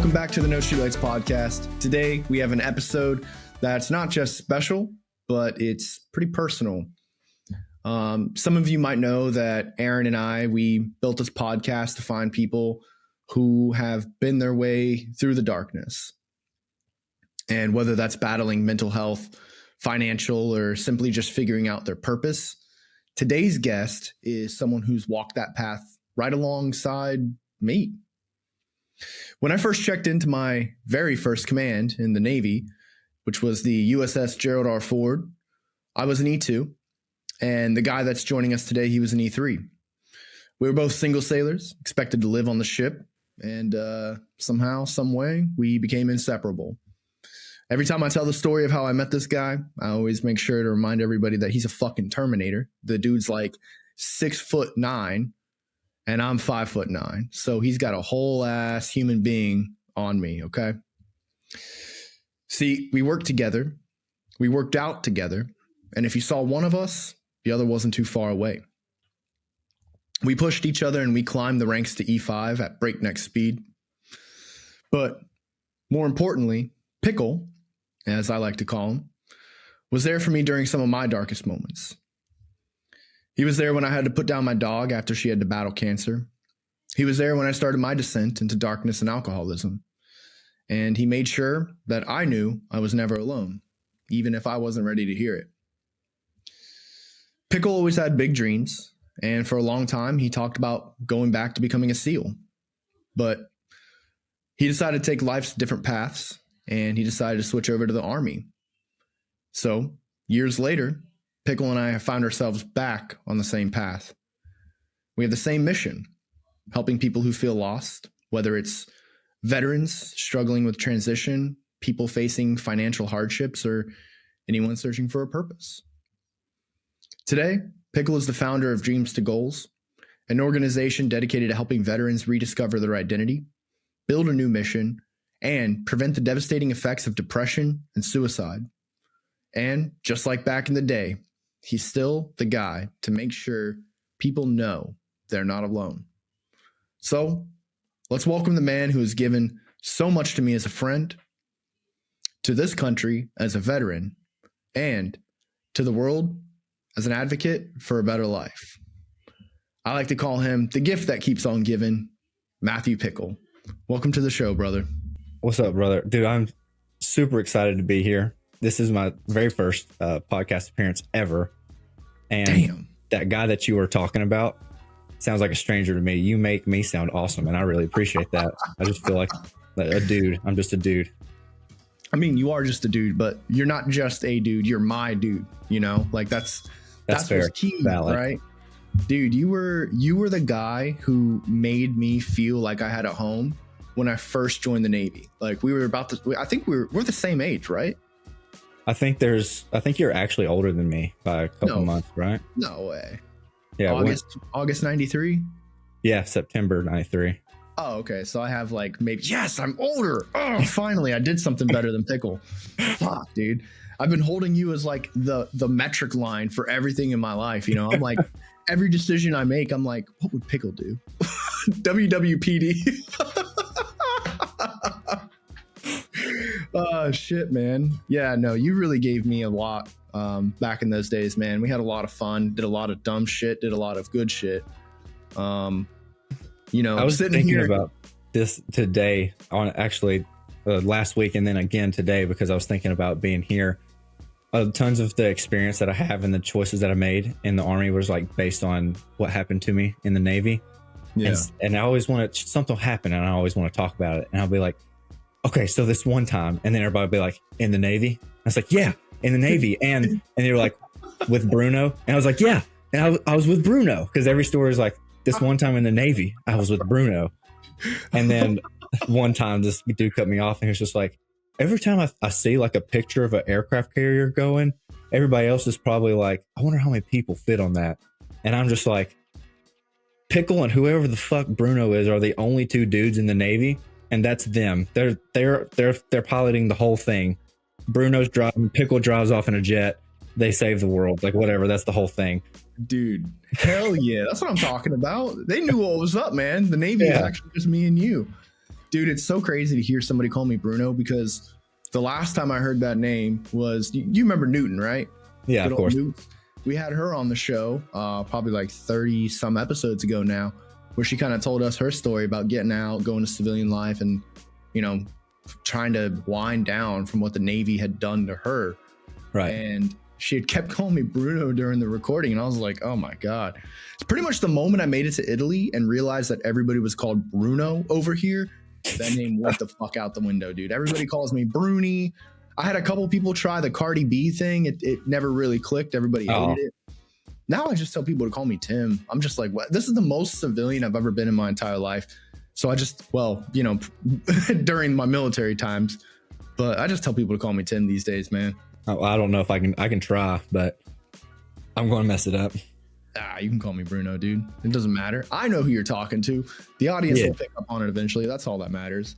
Welcome back to the No Streetlights podcast. Today we have an episode that's not just special, but it's pretty personal. Some of you might know that Aaron and I, we built this podcast to find people who have been their way through the darkness. And whether that's battling mental health, financial, or simply just figuring out their purpose, today's guest is someone who's walked that path right alongside me. When I first checked into my very first command in the Navy, which was the USS Gerald R. Ford, I was an E2, and the guy that's joining us today, he was an E3. We were both single sailors, expected to live on the ship, and somehow, some way, we became inseparable. Every time I tell the story of how I met this guy, I always make sure to remind everybody that he's a fucking Terminator. The dude's like 6'9", and I'm 5'9". So he's got a whole ass human being on me, okay? See, we worked together. We worked out together. And if you saw one of us, the other wasn't too far away. We pushed each other and we climbed the ranks to E5 at breakneck speed. But more importantly, Pickle, as I like to call him, was there for me during some of my darkest moments. He was there when I had to put down my dog after she had to battle cancer. He was there when I started my descent into darkness and alcoholism. And he made sure that I knew I was never alone, even if I wasn't ready to hear it. Pickle always had big dreams, and for a long time, he talked about going back to becoming a SEAL. But he decided to take life's different paths, and he decided to switch over to the Army. So, years later, Pickle and I have found ourselves back on the same path. We have the same mission, helping people who feel lost, whether it's veterans struggling with transition, people facing financial hardships, or anyone searching for a purpose. Today, Pickle is the founder of Dreams to Goals, an organization dedicated to helping veterans rediscover their identity, build a new mission, and prevent the devastating effects of depression and suicide. And just like back in the day, he's still the guy to make sure people know they're not alone. So let's welcome the man who has given so much to me as a friend, to this country as a veteran, and to the world as an advocate for a better life. I like to call him the gift that keeps on giving, Matthew Pickle. Welcome to the show, brother. What's up, brother? Dude, I'm super excited to be here. This is my very first podcast appearance ever. And Damn. That guy that you were talking about sounds like a stranger to me. You make me sound awesome, and I really appreciate that. I just feel like a dude. I'm just a dude. I mean, you are just a dude, but you're not just a dude. You're my dude, you know? Like that's fair. What's key, Valid. Right? Dude, you were the guy who made me feel like I had a home when I first joined the Navy. Like we were I think we're the same age, right? I think you're actually older than me by a couple months, right? No way. Yeah. August 93? Yeah, September 93. Oh, okay. So I have like maybe, yes, I'm older. Oh, finally, I did something better than Pickle. Fuck, dude. I've been holding you as like the metric line for everything in my life. You know, I'm like, every decision I make, I'm like, what would Pickle do? WWPD. Oh, shit, man. Yeah, no, you really gave me a lot back in those days, man. We had a lot of fun, did a lot of dumb shit, did a lot of good shit. You know, I was thinking about this today on actually last week and then again today because I was thinking about being here. Tons of the experience that I have and the choices that I made in the Army was like based on what happened to me in the Navy. Yeah. And I always want to, something will happen and I always want to talk about it. And I'll be like, okay, so this one time, and then everybody will be like, in the Navy? I was like, yeah, in the Navy. And they were like, with Bruno? And I was like, yeah. And I was with Bruno because every story is like, this one time in the Navy, I was with Bruno. And then one time this dude cut me off and he was just like, every time I see like a picture of an aircraft carrier going, everybody else is probably like, I wonder how many people fit on that. And I'm just like, Pickle and whoever the fuck Bruno is are the only two dudes in the Navy. And that's them. They're piloting the whole thing. Bruno's driving, Pickle drives off in a jet. They save the world. Like whatever. That's the whole thing. Dude, hell yeah. That's what I'm talking about. They knew what was up, man. The Navy is actually just me and you. Dude, it's so crazy to hear somebody call me Bruno because the last time I heard that name was, you remember Newton, right? Yeah, of course. Newton. We had her on the show probably like 30 some episodes ago now, where she kind of told us her story about getting out, going to civilian life, and, you know, trying to wind down from what the Navy had done to her. Right. And she had kept calling me Bruno during the recording. And I was like, oh my God. It's pretty much the moment I made it to Italy and realized that everybody was called Bruno over here. That name went the fuck out the window, dude. Everybody calls me Bruni. I had a couple people try the Cardi B thing. It never really clicked. Everybody hated it. Now I just tell people to call me Tim. I'm just like, what? This is the most civilian I've ever been in my entire life. So I just, well, you know, during my military times, but I just tell people to call me Tim these days, man. Oh, I don't know if I can try, but I'm going to mess it up. You can call me Bruno, dude. It doesn't matter. I know who you're talking to. The audience will pick up on it eventually. That's all that matters.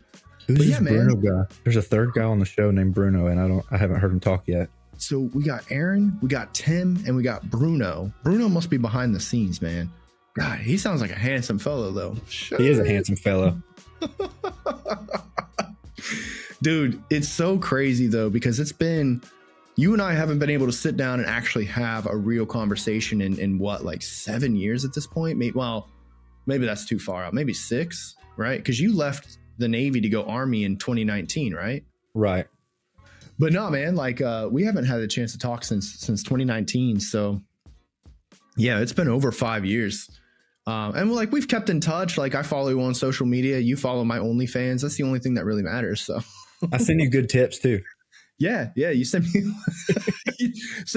Who's this Bruno guy? There's a third guy on the show named Bruno, and I haven't heard him talk yet. So we got Aaron, we got Tim, and we got Bruno. Bruno must be behind the scenes, man. God, he sounds like a handsome fellow, though. He is a handsome fellow. Dude, it's so crazy, though, because it's been... You and I haven't been able to sit down and actually have a real conversation in what, like 7 years at this point? Maybe that's too far out. Maybe 6, right? Because you left the Navy to go Army in 2019, right? Right. But no, man, like we haven't had a chance to talk since 2019. So yeah, it's been over 5 years. And like we've kept in touch. Like I follow you on social media. You follow my OnlyFans. That's the only thing that really matters. So I send you good tips too. Yeah. You send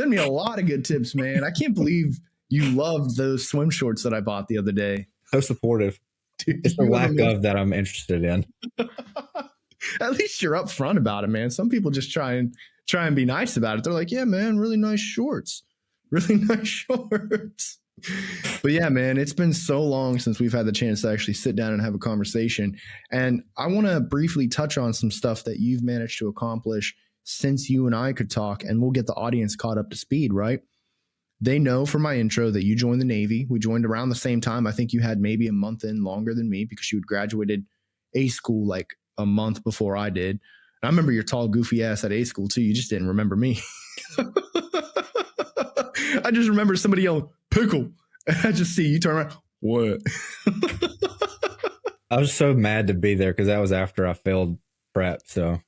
me a lot of good tips, man. I can't believe you loved those swim shorts that I bought the other day. So supportive. Dude, it's the lack of that I'm interested in. At least you're upfront about it, man. Some people just try and be nice about it. They're like, yeah, man, really nice shorts. Really nice shorts. But yeah, man, it's been so long since we've had the chance to actually sit down and have a conversation. And I want to briefly touch on some stuff that you've managed to accomplish since you and I could talk, and we'll get the audience caught up to speed, right? They know from my intro that you joined the Navy. We joined around the same time. I think you had maybe a month in longer than me because you had graduated A school like a month before I did. And I remember your tall, goofy ass at A school too. You just didn't remember me. I just remember somebody yelling, Pickle. And I just see you turn around. What? I was so mad to be there because that was after I failed prep. So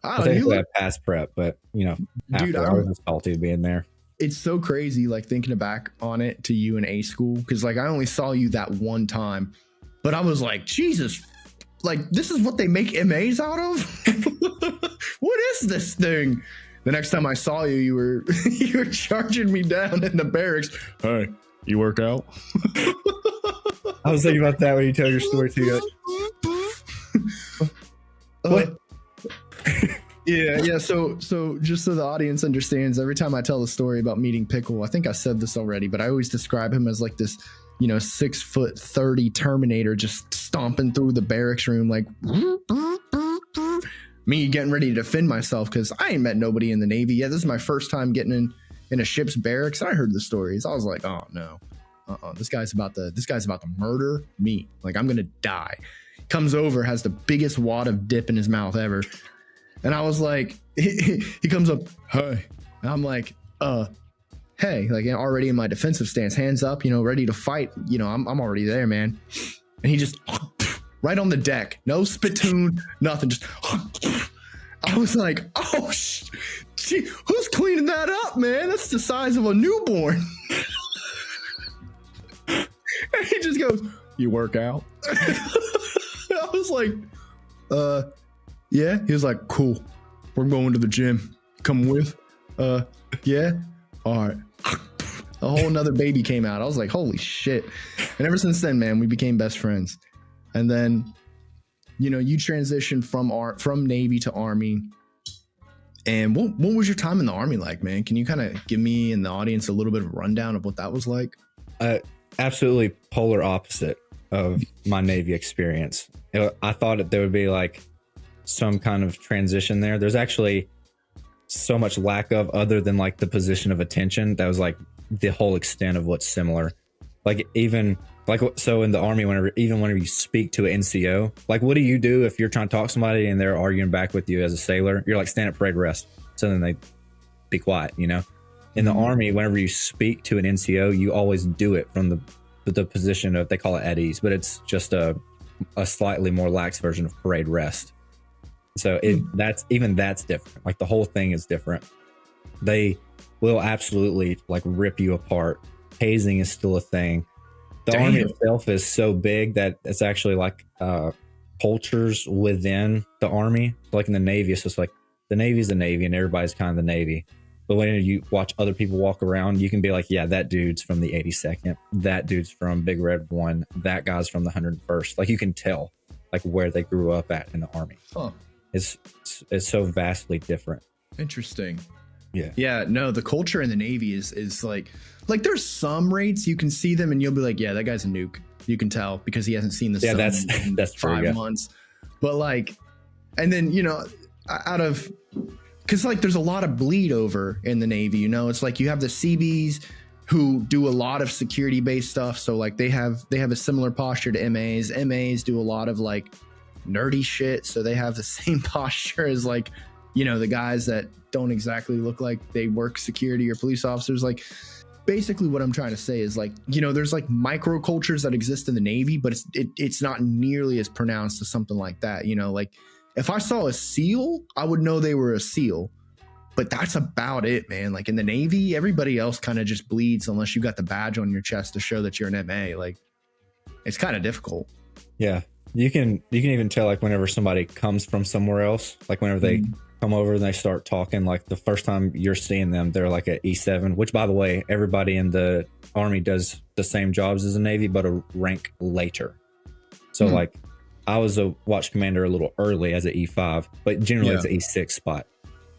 I think I passed prep, but you know, dude, I was salty being there. It's so crazy, like thinking back on it to you in A school, because like I only saw you that one time, but I was like, Jesus, like this is what they make MAs out of? What is this thing? The next time I saw you, you were charging me down in the barracks. Hey, you work out? I was thinking about that when you tell your story too. What? Yeah. So just so the audience understands, every time I tell the story about meeting Pickle, I think I said this already, but I always describe him as like this, 6'30" Terminator just stomping through the barracks room, like me getting ready to defend myself because I ain't met nobody in the Navy yet. This is my first time getting in a ship's barracks. And I heard the stories. I was like, oh no, this guy's about to murder me. Like I'm gonna die. Comes over, has the biggest wad of dip in his mouth ever. And I was like, he comes up, hey. And I'm like, hey, like already in my defensive stance, hands up, ready to fight. I'm already there, man. And he just right on the deck, no spittoon, nothing. Just I was like, oh, gee, who's cleaning that up, man? That's the size of a newborn. And he just goes, you work out? I was like, yeah. He was like, cool. We're going to the gym. Come with? Yeah. All right. A whole nother baby came out. I was like, holy shit. And ever since then, man, we became best friends. And then, you transitioned from Navy to Army. And what was your time in the Army like, man? Can you kind of give me and the audience a little bit of a rundown of what that was like? Absolutely polar opposite of my Navy experience. I thought there would be like some kind of transition there. There's actually so much lack of, other than like the position of attention. That was like the whole extent of what's similar. Like even like so in the Army, whenever you speak to an NCO, like what do you do if you're trying to talk to somebody and they're arguing back with you as a sailor? You're like, stand at parade rest. So then they be quiet, you know. In the Army, whenever you speak to an NCO, you always do it from the position of, they call it at ease, but it's just a slightly more lax version of parade rest. So that's different. Like the whole thing is different. They will absolutely like rip you apart. Hazing is still a thing. The Army itself is so big that it's actually like cultures within the Army. Like in the Navy, it's just like the Navy's the Navy and everybody's kind of the Navy. But when you watch other people walk around, you can be like, yeah, that dude's from the 82nd. That dude's from Big Red 1. That guy's from the 101st. Like you can tell like where they grew up at in the Army. Huh. It's so vastly different. Interesting. Yeah. No, the culture in the Navy is like there's some rates you can see them and you'll be like, yeah, that guy's a nuke. You can tell because he hasn't seen the sun that's in 5 months. But like, and then, you know, because like there's a lot of bleed over in the Navy, you know, it's like you have the Seabees who do a lot of security based stuff. So like they have a similar posture to MAs. MAs do a lot of like nerdy shit. So they have the same posture as like, you know, the guys that don't exactly look like they work security or police officers. Like basically what I'm trying to say is like, you know, there's like micro cultures that exist in the Navy, but it's not nearly as pronounced as something like that. You know, like if I saw a SEAL, I would know they were a SEAL, but that's about it, man. Like in the Navy, everybody else kind of just bleeds unless you got the badge on your chest to show that you're an MA. Like it's kind of difficult. Yeah. You can even tell like whenever somebody comes from somewhere else, like whenever they come over and they start talking, like the first time you're seeing them, they're like at E7, which by the way, everybody in the Army does the same jobs as the Navy, but a rank later. So like I was a watch commander a little early as an E5, but generally it's an E6 spot.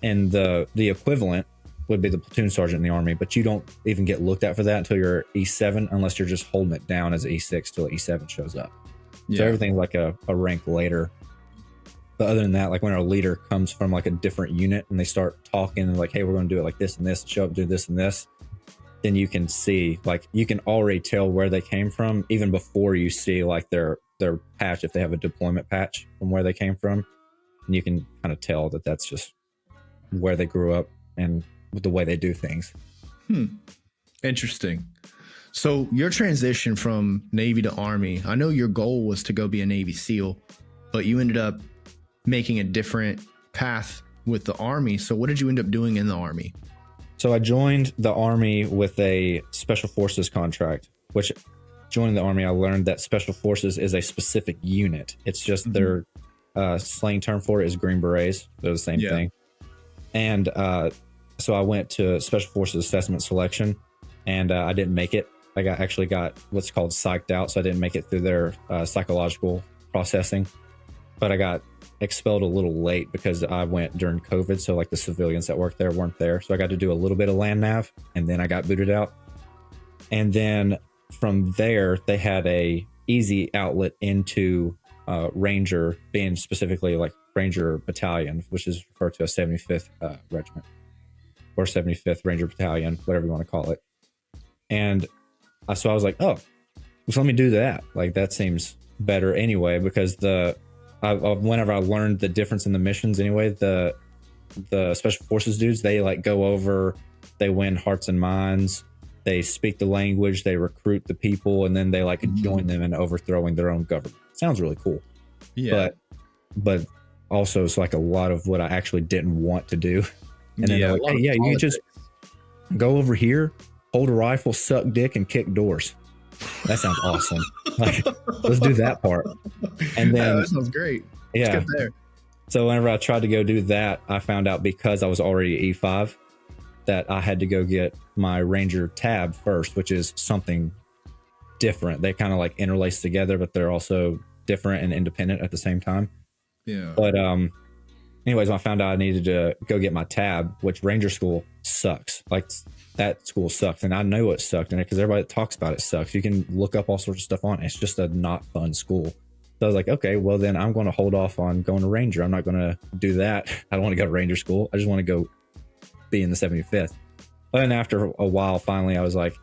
And the equivalent would be the platoon sergeant in the Army, but you don't even get looked at for that until you're E7, unless you're just holding it down as an E6 till E7 shows up. So everything's like a rank later. But other than that, like when our leader comes from like a different unit and they start talking and like, hey, we're going to do it like this and this, show up, do this and this, then you can see, like, you can already tell where they came from even before you see like their patch, if they have a deployment patch from where they came from. And you can kind of tell that that's just where they grew up and the way they do things. Interesting. So your transition from Navy to Army, I know your goal was to go be a Navy SEAL, but you ended up making a different path with the Army. So what did you end up doing in the Army? So I joined the Army with a Special Forces contract, which joining the Army, I learned that Special Forces is a specific unit. It's just their slang term for it is Green Berets. They're the same thing. And so I went to Special Forces Assessment Selection, and I didn't make it. I actually got what's called psyched out, so I didn't make it through their psychological processing. But I got expelled a little late because I went during COVID, so like the civilians that worked there weren't there. So I got to do a little bit of land nav, and then I got booted out. And then from there, they had a easy outlet into Ranger, being specifically like Ranger Battalion, which is referred to as 75th Regiment or 75th Ranger Battalion, whatever you want to call it. And so I was like, oh, so let me do that. Like that seems better anyway, because whenever I learned the difference in the missions anyway, the Special Forces dudes, they like go over, they win hearts and minds, they speak the language, they recruit the people, and then they like join them in overthrowing their own government. Sounds really cool. Yeah. But also it's like a lot of what I actually didn't want to do. And then they're like, hey, yeah, you just go over here, hold a rifle, suck dick, and kick doors. That sounds awesome. Like, let's do that part. And then that sounds great. Yeah. Let's get there. So whenever I tried to go do that, I found out because I was already E5 that I had to go get my Ranger tab first, which is something different. They kind of like interlace together, but they're also different and independent at the same time. Yeah. But anyways, I found out I needed to go get my tab, which Ranger school sucks. Like that school sucks. And I know it sucked in it because everybody that talks about it sucks. You can look up all sorts of stuff on it. It's just a not fun school. So I was like, okay, well then I'm going to hold off on going to Ranger. I'm not going to do that. I don't want to go to Ranger school. I just want to go be in the 75th. But then after a while, finally, I was like,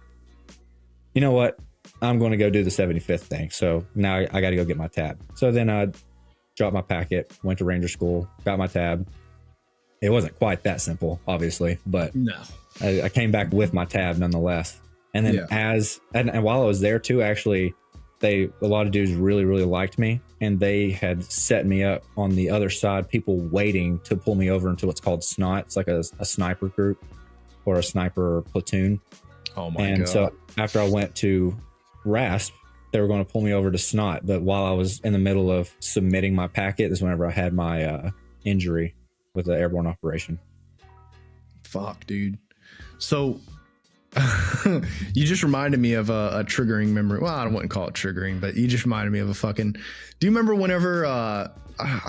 you know what? I'm going to go do the 75th thing. So now I got to go get my tab. So then I dropped my packet, went to Ranger School, got my tab. It wasn't quite that simple, obviously, but No. I came back with my tab nonetheless. And then and while I was there too, actually, a lot of dudes really, really liked me, and they had set me up on the other side, people waiting to pull me over into what's called SNOT. It's like a sniper group or a sniper platoon. Oh my God. And so after I went to RASP, they were going to pull me over to SNOT. But while I was in the middle of submitting my packet, is whenever I had my injury with the airborne operation. Fuck, dude. So you just reminded me of a triggering memory. Well, I wouldn't call it triggering, but you just reminded me of a fucking. Do you remember whenever I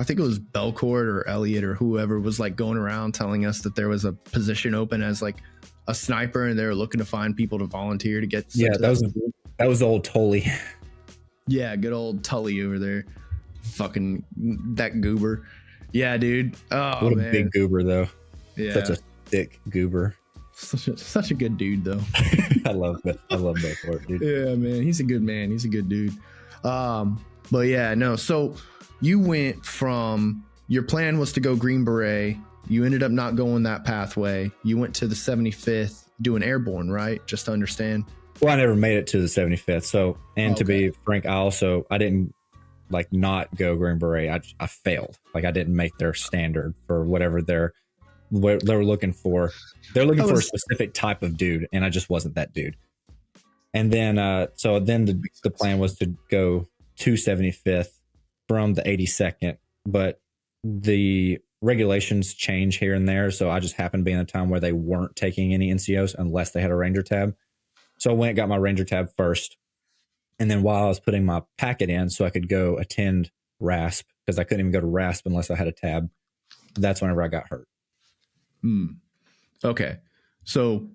think it was Belcourt or Elliot or whoever was like going around telling us that there was a position open as like a sniper, and they were looking to find people to volunteer to get. Yeah, that was old Tully. Yeah, good old Tully over there. Fucking that goober. Yeah, dude. Oh, what a man. big goober though. Yeah, such a thick goober. Such a good dude though. I love Belcourt, dude. Yeah, man, he's a good man. He's a good dude. But yeah, no. So you went from your plan was to go Green Beret. You ended up not going that pathway. You went to the 75th doing airborne, right? Just to understand. Well, I never made it to the 75th. So, and to be frank, I didn't like not go Green Beret. I failed. Like I didn't make their standard for whatever they're looking for. They're looking for a specific type of dude, and I just wasn't that dude. And then, so then the plan was to go to 75th from the 82nd, but the regulations change here and there. So I just happened to be in a time where they weren't taking any NCOs unless they had a Ranger tab. So I went and got my Ranger tab first. And then while I was putting my packet in so I could go attend RASP, because I couldn't even go to RASP unless I had a tab, that's whenever I got hurt. Okay. So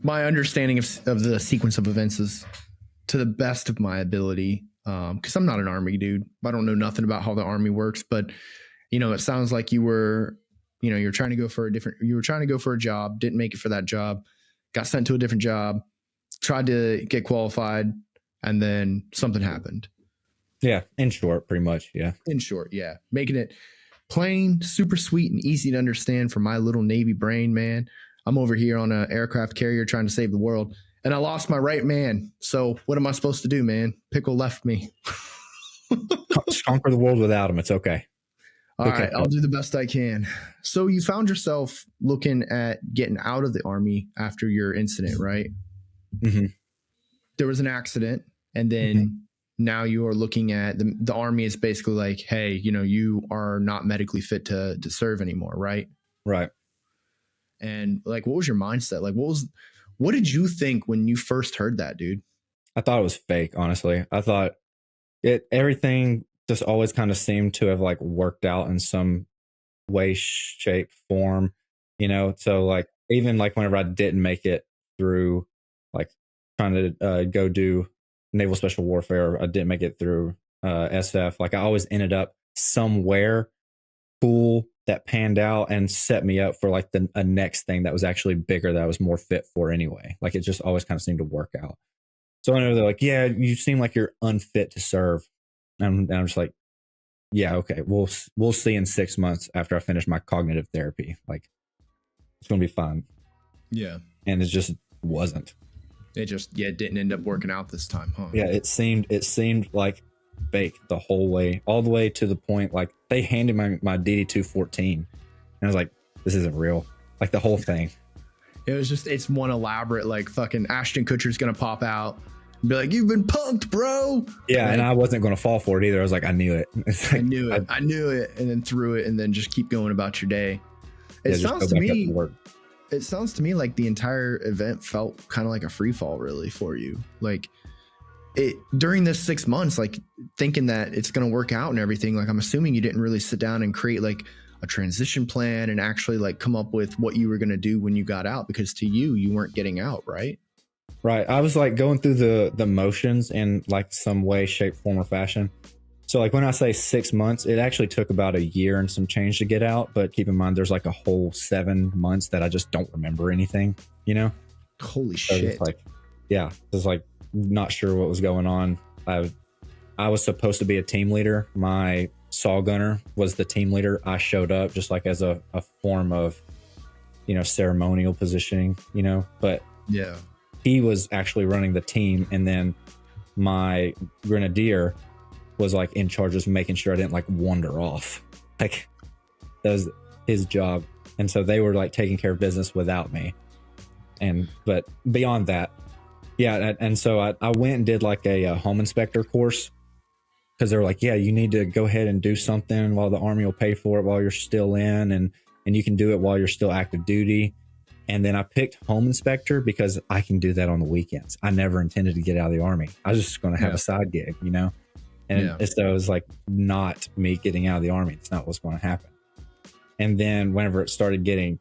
my understanding of the sequence of events is to the best of my ability, because I'm not an Army dude. I don't know nothing about how the Army works, but it sounds like you were trying to go for a job, didn't make it for that job, got sent to a different job, tried to get qualified, and then something happened. Yeah. In short, pretty much. Yeah. In short. Yeah. Making it plain, super sweet, and easy to understand for my little Navy brain, man. I'm over here on an aircraft carrier trying to save the world, and I lost my right man. So what am I supposed to do, man? Pickle left me. Conquer the world without him. It's okay. All right, I'll do the best I can. So you found yourself looking at getting out of the Army after your incident, right? Mm-hmm. There was an accident, and then now you are looking at the Army is basically like, hey, you are not medically fit to serve anymore, right? Right. And like, what was your mindset? Like, what did you think when you first heard that, dude? I thought it was fake, honestly. I thought everything just always kind of seemed to have like worked out in some way, shape, form, So like, even like whenever I didn't make it through, like trying to go do Naval Special Warfare, I didn't make it through SF. Like I always ended up somewhere cool that panned out and set me up for like a next thing that was actually bigger, that I was more fit for anyway. Like it just always kind of seemed to work out. So whenever they're like, yeah, you seem like you're unfit to serve. And I'm just like, yeah, okay, we'll see in 6 months after I finish my cognitive therapy. Like it's going to be fine. Yeah. And it just wasn't. It just, didn't end up working out this time, huh? Yeah. It seemed like fake the whole way, all the way to the point, like they handed my DD-214 and I was like, this isn't real. Like the whole thing. It was just, it's one elaborate, like fucking Ashton Kutcher's going to pop out and be like, you've been punked, bro. Yeah. And I wasn't going to fall for it either. I was like, I knew it. Like, I knew it. And then threw it and then just keep going about your day. It sounds to me like the entire event felt kind of like a free fall really for you. Like it during this 6 months, like thinking that it's going to work out and everything, like I'm assuming you didn't really sit down and create like a transition plan and actually like come up with what you were going to do when you got out, because to you weren't getting out, right? Right. I was like going through the motions in like some way, shape, form, or fashion. So like when I say 6 months, it actually took about a year and some change to get out. But keep in mind, there's like a whole 7 months that I just don't remember anything, Holy shit. It's like, yeah, it's like not sure what was going on. I was supposed to be a team leader. My saw gunner was the team leader. I showed up just like as a form of, ceremonial positioning, but Yeah. he was actually running the team. And then my grenadier was like in charge of making sure I didn't like wander off. Like that was his job. And so they were like taking care of business without me. But beyond that, yeah. And so I went and did like a home inspector course, because they were like, yeah, you need to go ahead and do something while the Army will pay for it while you're still in, and you can do it while you're still active duty. And then I picked home inspector because I can do that on the weekends. I never intended to get out of the Army. I was just going to have a side gig, And so it was like not me getting out of the Army. It's not what's going to happen. And then whenever it started getting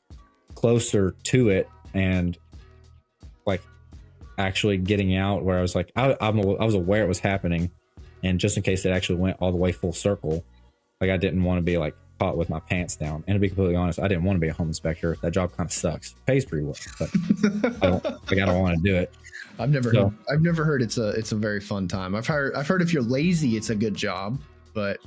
closer to it and like actually getting out, where I was like, I was aware it was happening. And just in case it actually went all the way full circle, like I didn't want to be like caught with my pants down. And to be completely honest, I didn't want to be a home inspector. That job kind of sucks. Pays pretty well, but I don't want to do it. I've never heard it's a very fun time. I've heard if you're lazy, it's a good job, but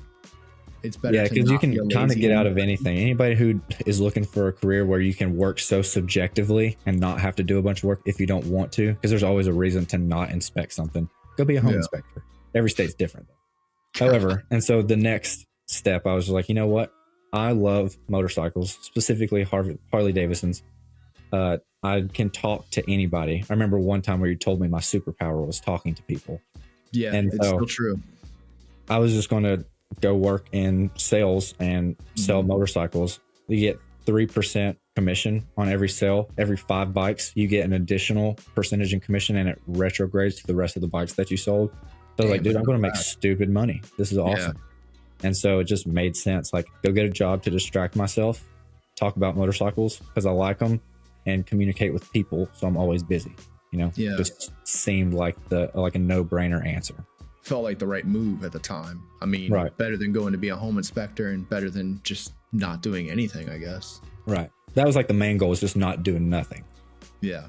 it's better. Yeah, because you can kind of get out of anything. Anybody who is looking for a career where you can work so subjectively and not have to do a bunch of work if you don't want to, because there's always a reason to not inspect something. Go be a home inspector. Every state's different though. However, and so the next step, I was like, you know what? I love motorcycles, specifically Harley Davidsons. I can talk to anybody. I remember one time where you told me my superpower was talking to people. Yeah, and it's still true. I was just going to go work in sales and sell motorcycles. You get 3% commission on every sale. Every 5 bikes, you get an additional percentage in commission, and it retrogrades to the rest of the bikes that you sold. So I was like, dude, I'm going to make stupid money. This is awesome. Yeah. And so it just made sense. Like, go get a job to distract myself, talk about motorcycles because I like them, and communicate with people. So I'm always busy, just seemed like a no-brainer answer. Felt like the right move at the time. I mean, better than going to be a home inspector and better than just not doing anything, I guess. Right. That was like the main goal, was just not doing nothing. Yeah.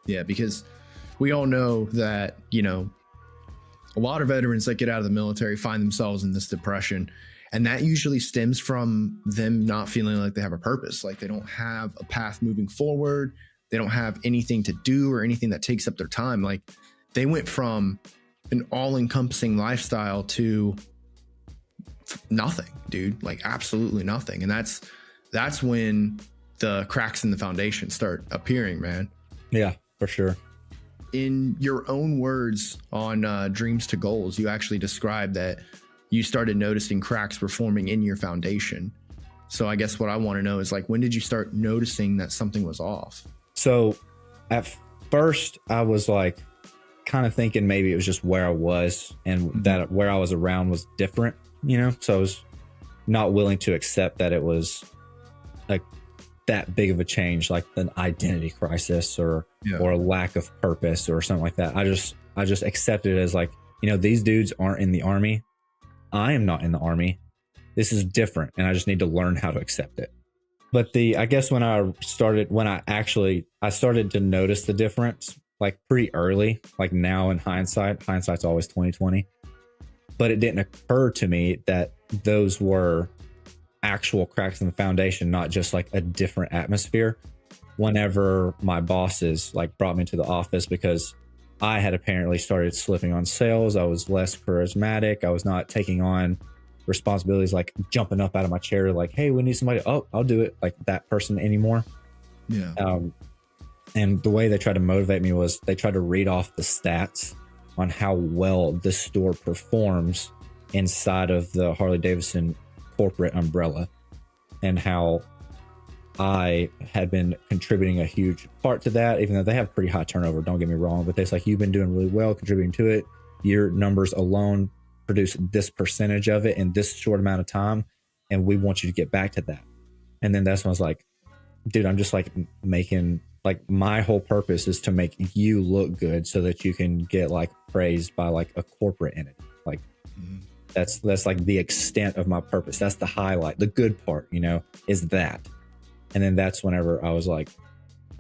Yeah. Because we all know that, a lot of veterans that get out of the military find themselves in this depression, and that usually stems from them not feeling like they have a purpose. Like they don't have a path moving forward. They don't have anything to do or anything that takes up their time. Like they went from an all-encompassing lifestyle to nothing, dude, like absolutely nothing. And that's when the cracks in the foundation start appearing, man. Yeah, for sure. In your own words on Dreams to Goals, you actually described that you started noticing cracks were forming in your foundation. So I guess what I want to know is, like, when did you start noticing that something was off? So at first I was like kind of thinking maybe it was just where I was, and that where I was around was different, so I was not willing to accept that it was like that big of a change, like an identity crisis or a lack of purpose or something like that. I just accepted it as like, these dudes aren't in the Army. I am not in the Army. This is different, and I just need to learn how to accept it. But I guess when I started to notice the difference, like pretty early, like now in hindsight's always 2020, but it didn't occur to me that those were actual cracks in the foundation, not just like a different atmosphere. Whenever my bosses like brought me to the office because I had apparently started slipping on sales, I was less charismatic, I was not taking on responsibilities, like jumping up out of my chair like, hey, we need somebody, oh, I'll do it, like that person anymore. And the way they tried to motivate me was they tried to read off the stats on how well this store performs inside of the Harley Davidson corporate umbrella, and how I had been contributing a huge part to that, even though they have pretty high turnover, don't get me wrong, but it's like, you've been doing really well contributing to it. Your numbers alone produce this percentage of it in this short amount of time, and we want you to get back to that. And then that's when I was like, dude, I'm just like making, like, my whole purpose is to make you look good so that you can get like praised by like a corporate entity. Like that's like the extent of my purpose. That's the highlight. The good part, is that. And then that's whenever I was like,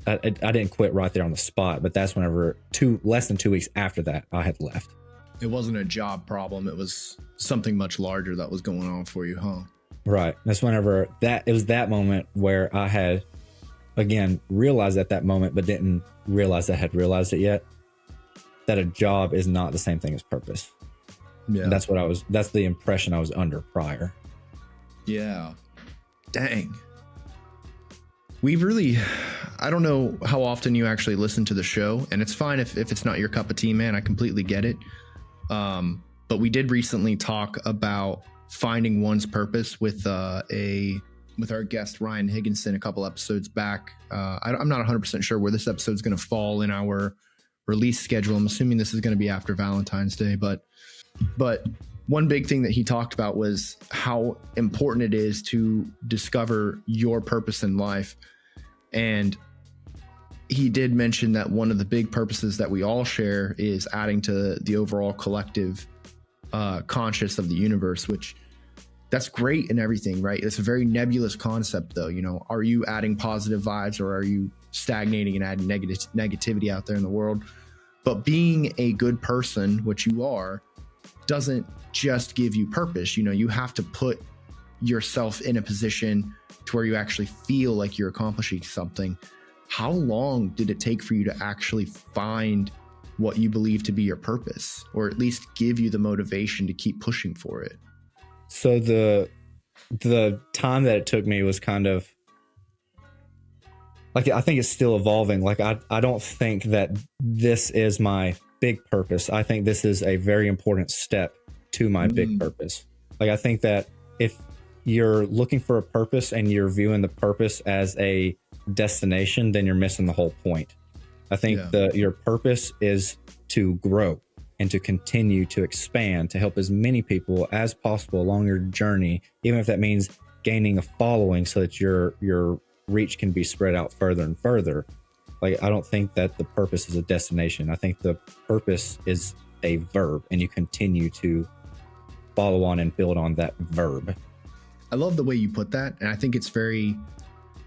I didn't quit right there on the spot, but that's whenever less than 2 weeks after that I had left. It wasn't a job problem. It was something much larger that was going on for you, huh? Right. That's whenever it was that moment where I had, again, realized at that moment, but didn't realize I had realized it yet, that a job is not the same thing as purpose. Yeah. And that's the impression I was under prior. Yeah. Dang. I don't know how often you actually listen to the show, and it's fine if it's not your cup of tea, man. I completely get it. But we did recently talk about finding one's purpose with our guest Ryan Higginson a couple episodes back. I'm not 100% sure where this episode is going to fall in our release schedule. I'm assuming this is going to be after Valentine's Day, but one big thing that he talked about was how important it is to discover your purpose in life. And he did mention that one of the big purposes that we all share is adding to the overall collective conscious of the universe, which that's great and everything, right? It's a very nebulous concept though. You know, are you adding positive vibes or are you stagnating and adding negativity out there in the world? But being a good person, which you are, doesn't just give you purpose. You know, you have to put yourself in a position to where you actually feel like you're accomplishing something. How long did it take for you to actually find what you believe to be your purpose, or at least give you the motivation to keep pushing for it? So the time that it took me was kind of like, I think it's still evolving. Like, I don't think that this is my big purpose. I think this is a very important step to my big purpose. Like, I think that if you're looking for a purpose and you're viewing the purpose as a destination, then you're missing the whole point. I think your purpose is to grow and to continue to expand, to help as many people as possible along your journey, even if that means gaining a following so that your reach can be spread out further and further. Like, I don't think that the purpose is a destination. I think the purpose is a verb, and you continue to follow on and build on that verb. I love the way you put that. And I think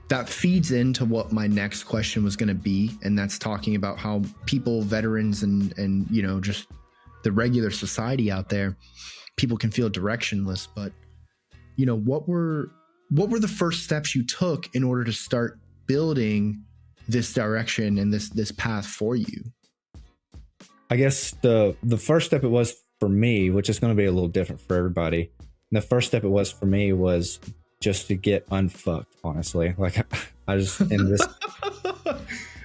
that feeds into what my next question was going to be. And that's talking about how people, veterans, and, you know, just the regular society out there, people can feel directionless. But, you know, what were the first steps you took in order to start building this direction and this path for you? I guess the first step it was for me, which is going to be a little different for everybody. The first step it was for me was just to get unfucked, honestly. Like, I just in this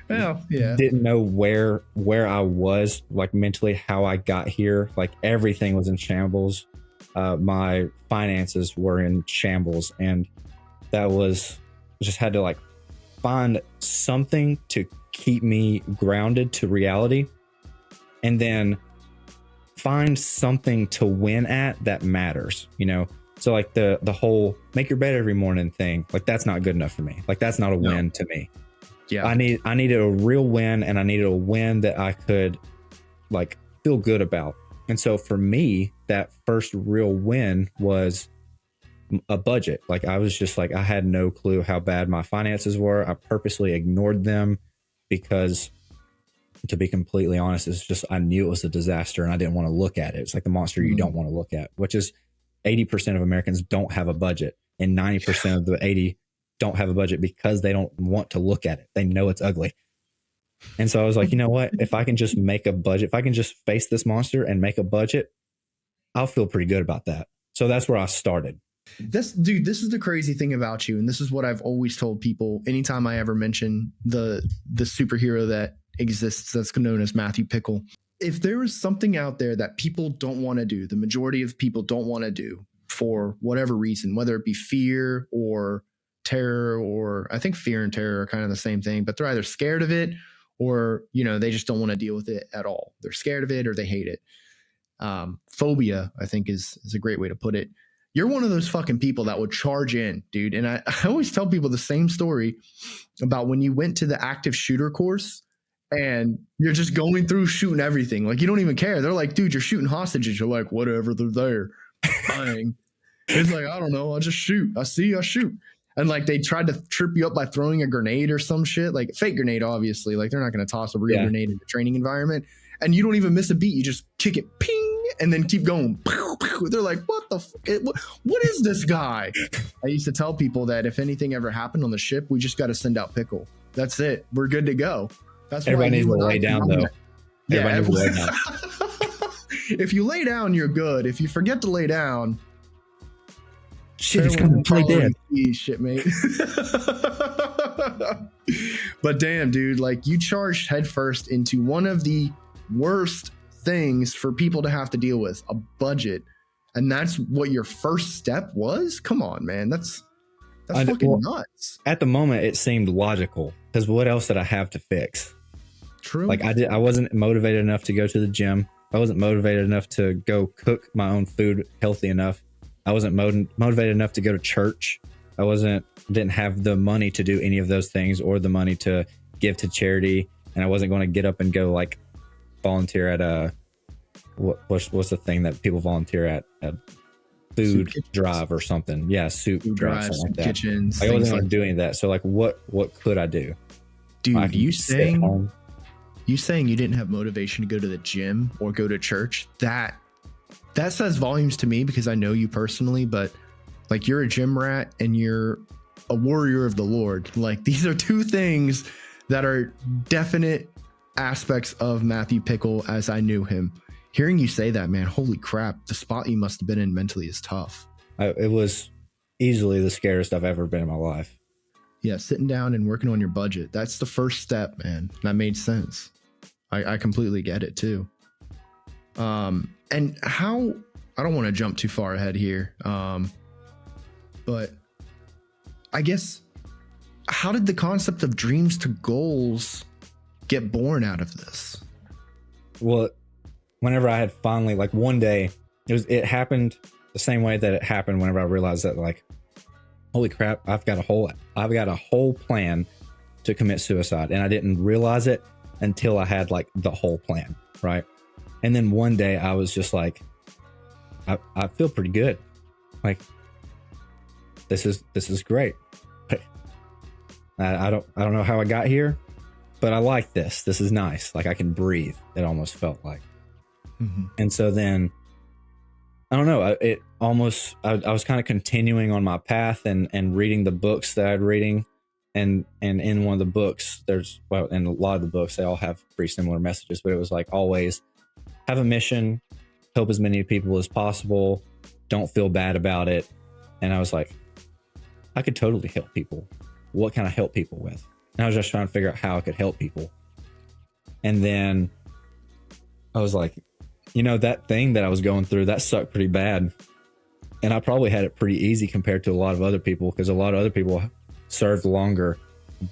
didn't know where I was, like, mentally, how I got here. Like, everything was in shambles. My finances were in shambles, and that was just had to, like, find something to keep me grounded to reality, and then find something to win at that matters, you know? So, like, the whole make your bed every morning thing, like, that's not good enough for me. Like, that's not a win to me. Yeah. I needed a real win, and I needed a win that I could, like, feel good about. And so for me, that first real win was a budget. Like, I was just like, I had no clue how bad my finances were. I purposely ignored them because, to be completely honest, it's just, I knew it was a disaster and I didn't want to look at it. It's like the monster you don't want to look at, which is 80% of Americans don't have a budget, and 90% of the 80 don't have a budget because they don't want to look at it. They know it's ugly. And so I was like, you know what? If I can just make a budget, if I can just face this monster and make a budget, I'll feel pretty good about that. So that's where I started. This is the crazy thing about you. And this is what I've always told people anytime I ever mention the superhero that exists that's known as Matthew Pickle. If there is something out there that people don't want to do, the majority of people don't want to do for whatever reason, whether it be fear or terror, or I think fear and terror are kind of the same thing, but they're either scared of it or, you know, they just don't want to deal with it at all. They're scared of it or they hate it. Phobia, I think, is a great way to put it. You're one of those fucking people that would charge in, dude. And I always tell people the same story about when you went to the active shooter course and you're just going through shooting everything. Like, you don't even care. They're like, dude, you're shooting hostages. You're like, whatever, they're there. Bang. It's like, I don't know. I'll just shoot. I see, I shoot. And like they tried to trip you up by throwing a grenade or some shit, like fake grenade, obviously. Like they're not going to toss a real grenade in a training environment. And you don't even miss a beat. You just kick it, ping, and then keep going. They're like, what the what is this guy? I used to tell people that if anything ever happened on the ship, we just got to send out Pickle. That's it. We're good to go. That's everybody needs to lay down, though. Yeah, if you lay down, you're good. If you forget to lay down, shit, it's gonna play dead. Shit, mate. But damn, dude, like you charged headfirst into one of the worst things for people to have to deal with, a budget, and that's what your first step was. Come on, man, that's fucking nuts. At the moment, it seemed logical because what else did I have to fix? True. Like I wasn't motivated enough to go to the gym. I wasn't motivated enough to go cook my own food healthy enough. I wasn't motivated enough to go to church. I didn't have the money to do any of those things or the money to give to charity. And I wasn't going to get up and go like volunteer at a, what's the thing that people volunteer at? A food drive or something. Yeah. Soup drive, something like that. Kitchens. I wasn't going to do any of that. So like, what could I do? Dude, you saying you didn't have motivation to go to the gym or go to church, that says volumes to me because I know you personally, but like you're a gym rat and you're a warrior of the Lord. Like these are two things that are definite aspects of Matthew Pickle as I knew him. Hearing you say that, man, holy crap, the spot you must have been in mentally is tough. It was easily the scariest I've ever been in my life. Yeah, sitting down and working on your budget. That's the first step, man. That made sense. I completely get it too. And how, I don't want to jump too far ahead here. But I guess, how did the concept of dreams to goals get born out of this? Well, whenever I had finally, like one day, it happened the same way that it happened whenever I realized that, like, holy crap, I've got a whole plan to commit suicide. And I didn't realize it until I had like the whole plan. Right. And then one day I was just like, I feel pretty good. Like, this is great. I don't know how I got here, but I like this. This is nice. Like I can breathe. It almost felt like. Mm-hmm. And so then, I don't know. I was kind of continuing on my path and reading the books that I'd reading. And in one of the books, in a lot of the books, they all have pretty similar messages, but it was like always have a mission, help as many people as possible, don't feel bad about it. And I was like, I could totally help people. What can I help people with? And I was just trying to figure out how I could help people. And then I was like, that thing that I was going through, that sucked pretty bad. And I probably had it pretty easy compared to a lot of other people, because a lot of other people served longer,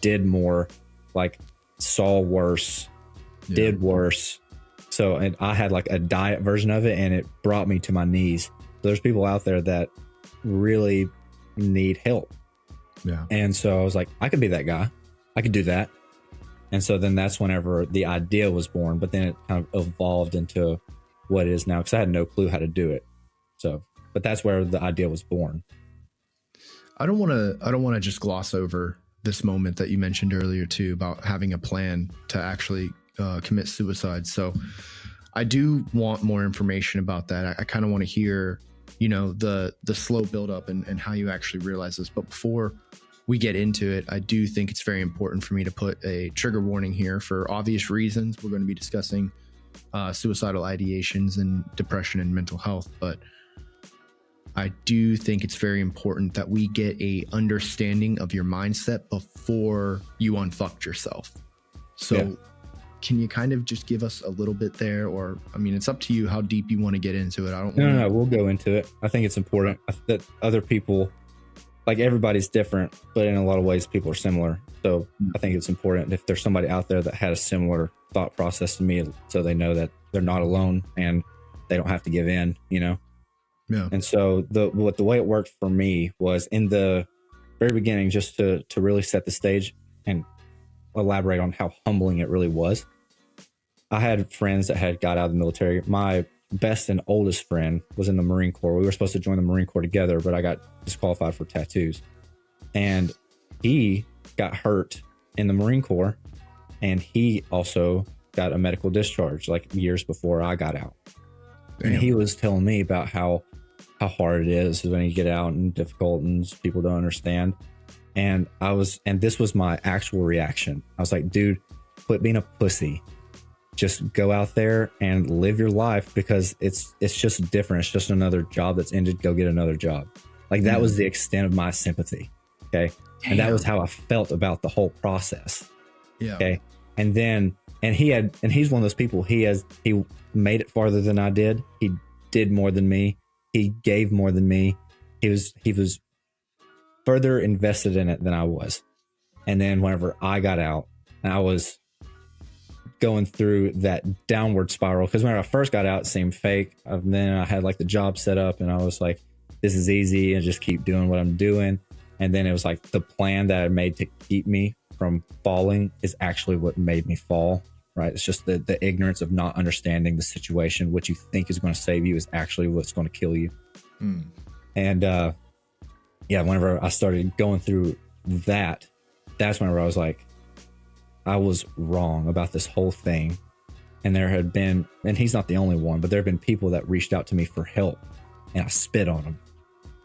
did more, like saw worse, did worse. So, and I had like a diet version of it and it brought me to my knees. So there's people out there that really need help. Yeah. And so I was like, I could be that guy. I could do that. And so then that's whenever the idea was born, but then it kind of evolved into what it is now, because I had no clue how to do it. So, but that's where the idea was born. I don't want to just gloss over this moment that you mentioned earlier too, about having a plan to actually commit suicide. So I do want more information about that. I kind of want to hear, the slow buildup and how you actually realize this. But before we get into it, I do think it's very important for me to put a trigger warning here for obvious reasons. We're going to be discussing suicidal ideations and depression and mental health, but I do think it's very important that we get a understanding of your mindset before you unfucked yourself. So can you kind of just give us a little bit there? Or, I mean, it's up to you how deep you want to get into it. No, we'll go into it. I think it's important that other people, like everybody's different, but in a lot of ways people are similar. So I think it's important if there's somebody out there that had a similar thought process to me, so they know that they're not alone and they don't have to give in, Yeah. And so the way it worked for me was in the very beginning, just to really set the stage and elaborate on how humbling it really was. I had friends that had got out of the military. My best and oldest friend was in the Marine Corps. We were supposed to join the Marine Corps together, but I got disqualified for tattoos. and he got hurt in the Marine Corps, and he also got a medical discharge like years before I got out. Damn. And he was telling me about how hard it is when you get out and difficult and people don't understand. And this was my actual reaction. I was like, dude, quit being a pussy. Just go out there and live your life, because it's just different. It's just another job that's ended. Go get another job. Like that was the extent of my sympathy. Okay. Damn. And that was how I felt about the whole process. Yeah. Okay. And he's one of those people, he made it farther than I did. He did more than me. He gave more than me. He was further invested in it than I was. And then whenever I got out, I was going through that downward spiral, because when I first got out, it seemed fake. And then I had like the job set up, and I was like, this is easy, and just keep doing what I'm doing. And then it was like the plan that I made to keep me from falling is actually what made me fall, right? It's just the ignorance of not understanding the situation. What you think is going to save you is actually what's going to kill you. And whenever I started going through that, that's whenever I was like, I was wrong about this whole thing. And there had been, and he's not the only one, but there have been people that reached out to me for help, and I spit on them.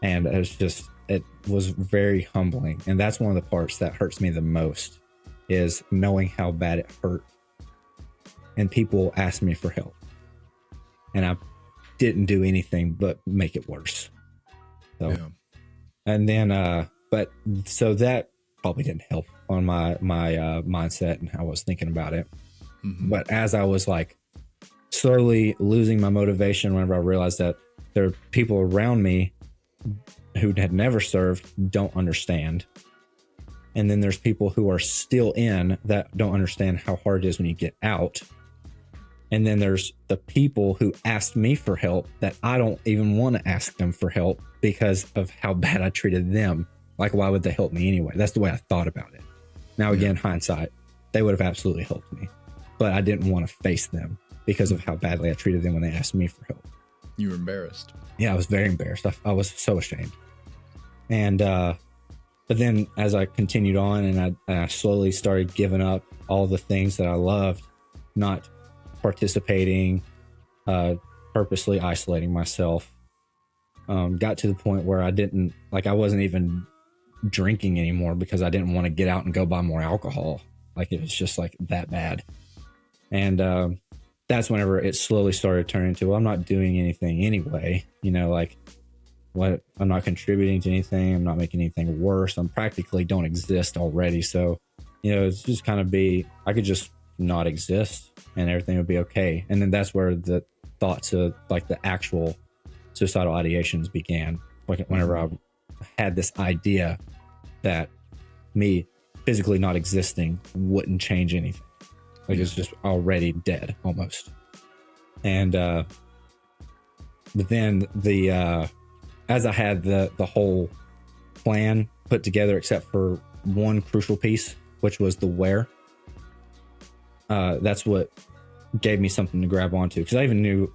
And it was very humbling. And that's one of the parts that hurts me the most, is knowing how bad it hurt. And people asked me for help, and I didn't do anything but make it worse. So, and then, so that probably didn't help on my mindset and how I was thinking about it. But as I was like slowly losing my motivation, whenever I realized that there are people around me who had never served, don't understand. And then there's people who are still in that don't understand how hard it is when you get out. And then there's the people who asked me for help that I don't even want to ask them for help because of how bad I treated them. Like, why would they help me anyway? That's the way I thought about it. Now, again, hindsight, they would have absolutely helped me, but I didn't want to face them because of how badly I treated them when they asked me for help. You were embarrassed. Yeah, I was very embarrassed. I was so ashamed. And, but then as I continued on and I slowly started giving up all the things that I loved, not participating, purposely isolating myself, got to the point where I wasn't even drinking anymore because I didn't want to get out and go buy more alcohol. Like, it was just like that bad. And that's whenever it slowly started turning to, well, I'm not doing anything anyway, like, what, I'm not contributing to anything, I'm not making anything worse, I'm practically don't exist already. So it's just kind of I could just not exist and everything would be okay. And then that's where the thoughts of like the actual suicidal ideations began. Like, whenever I had this idea that me physically not existing wouldn't change anything. Like, it's just already dead almost. And but then as I had the whole plan put together, except for one crucial piece, which was the where, that's what gave me something to grab onto, because I even knew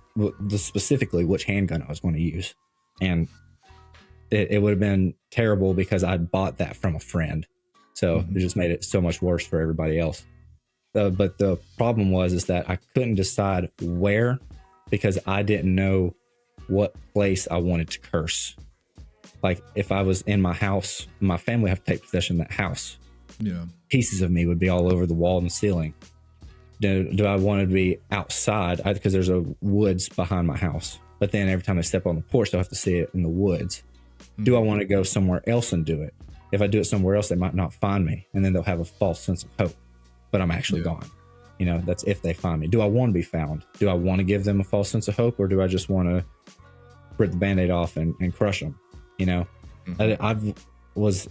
specifically which handgun I was going to use. And it would have been terrible because I'd bought that from a friend. So it just made it so much worse for everybody else. But the problem is that I couldn't decide where, because I didn't know what place I wanted to curse. Like, if I was in my house, my family would have to take possession of that house. Yeah. Pieces of me would be all over the wall and ceiling. Do I want to be outside? Because there's a woods behind my house. But then every time I step on the porch, they'll have to see it in the woods. Do I want to go somewhere else and do it? If I do it somewhere else, they might not find me, and then they'll have a false sense of hope. But I'm actually gone. That's if they find me. Do I want to be found? Do I want to give them a false sense of hope, or do I just want to rip the Band-Aid off and crush them? I was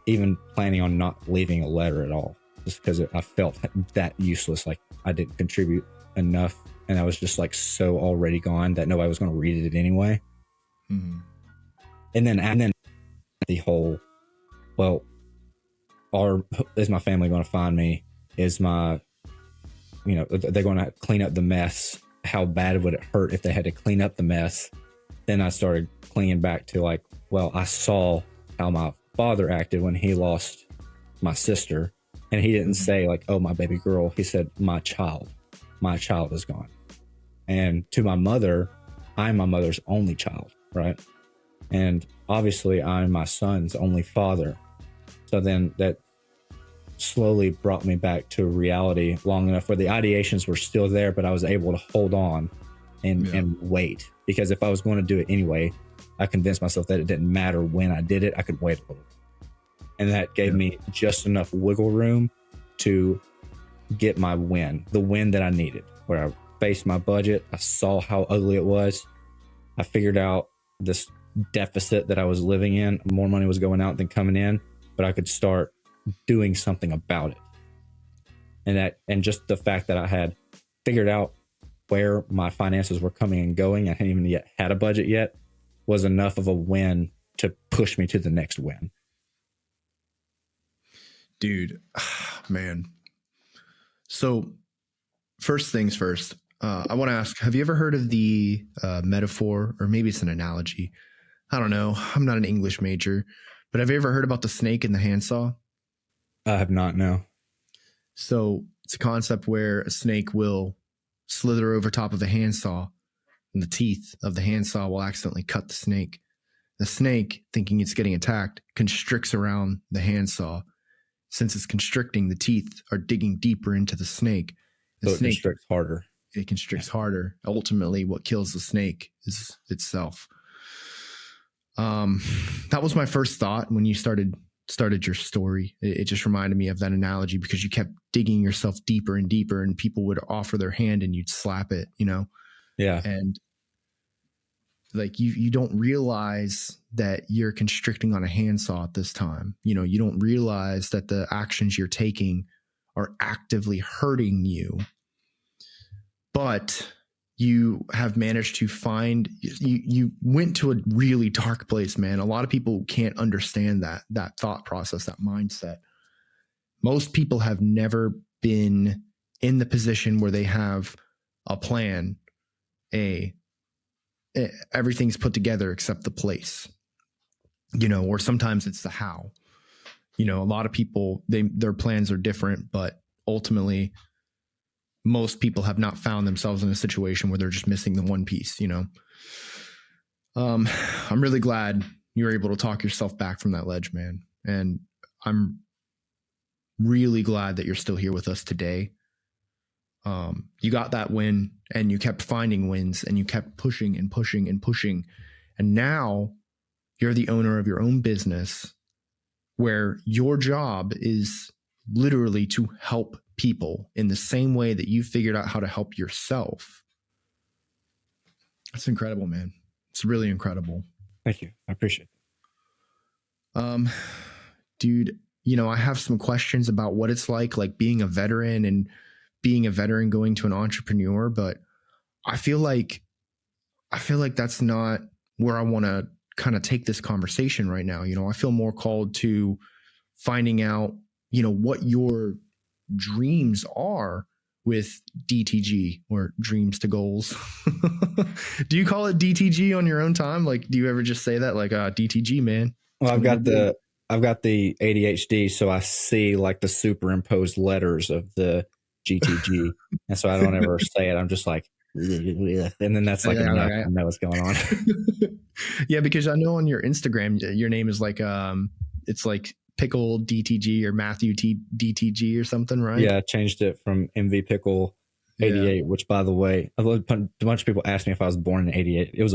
even planning on not leaving a letter at all, just because I felt that useless. Like, I didn't contribute enough, and I was just like so already gone that nobody was going to read it anyway. And then the whole, well, is my family going to find me? Is my, they're going to clean up the mess? How bad would it hurt if they had to clean up the mess? Then I started clinging back to like, well, I saw how my father acted when he lost my sister. And he didn't say like, oh, my baby girl. He said, my child is gone. And to my mother, I'm my mother's only child, right? And obviously I'm my son's only father. So then that slowly brought me back to reality long enough where the ideations were still there, but I was able to hold on and wait. Because if I was going to do it anyway, I convinced myself that it didn't matter when I did it, I could wait a little. And that gave me just enough wiggle room to get my win, the win that I needed, where I faced my budget. I saw how ugly it was. I figured out this deficit that I was living in. More money was going out than coming in, but I could start doing something about it. And just the fact that I had figured out where my finances were coming and going, I hadn't even yet had a budget yet, was enough of a win to push me to the next win. Dude, man. So first things first, I want to ask, have you ever heard of the metaphor, or maybe it's an analogy? I don't know. I'm not an English major, but have you ever heard about the snake and the handsaw? I have not, no. So it's a concept where a snake will slither over top of a handsaw, and the teeth of the handsaw will accidentally cut the snake. The snake, thinking it's getting attacked, constricts around the handsaw. Since it's constricting, the teeth are digging deeper into the snake. The so it snake constricts harder. It constricts harder. Ultimately, what kills the snake is itself. That was my first thought when you started your story. It just reminded me of that analogy, because you kept digging yourself deeper and deeper, and people would offer their hand and you'd slap it, Yeah. And like you don't realize that you're constricting on a handsaw at this time. You don't realize that the actions you're taking are actively hurting you. But you have managed to find, you went to a really dark place, man. A lot of people can't understand that thought process, that mindset. Most people have never been in the position where they have a plan, everything's put together except the place, or sometimes it's the how. A lot of people, their plans are different, but ultimately most people have not found themselves in a situation where they're just missing the one piece. I'm really glad you were able to talk yourself back from that ledge, man. And I'm really glad that you're still here with us today. You got that win, and you kept finding wins, and you kept pushing and pushing and pushing. And now you're the owner of your own business, where your job is literally to help people in the same way that you figured out how to help yourself. That's incredible, man. It's really incredible. Thank you. I appreciate it. Dude, I have some questions about what it's like being a veteran and being a veteran going to an entrepreneur, but I feel like that's not where I want to kind of take this conversation right now. I feel more called to finding out, what your dreams are with DTG, or dreams to goals. Do you call it DTG on your own time? Do you ever just say that DTG, man? Well, I've got the ADHD, so I see the superimposed letters of the GTG. And so I don't ever say it. I'm just like, and then that's enough. I know what's going on. Yeah, because I know on your Instagram, your name is it's Pickle DTG or Matthew DTG or something, right? Yeah, I changed it from MV Pickle 88, which, by the way, a bunch of people asked me if I was born in 88. It was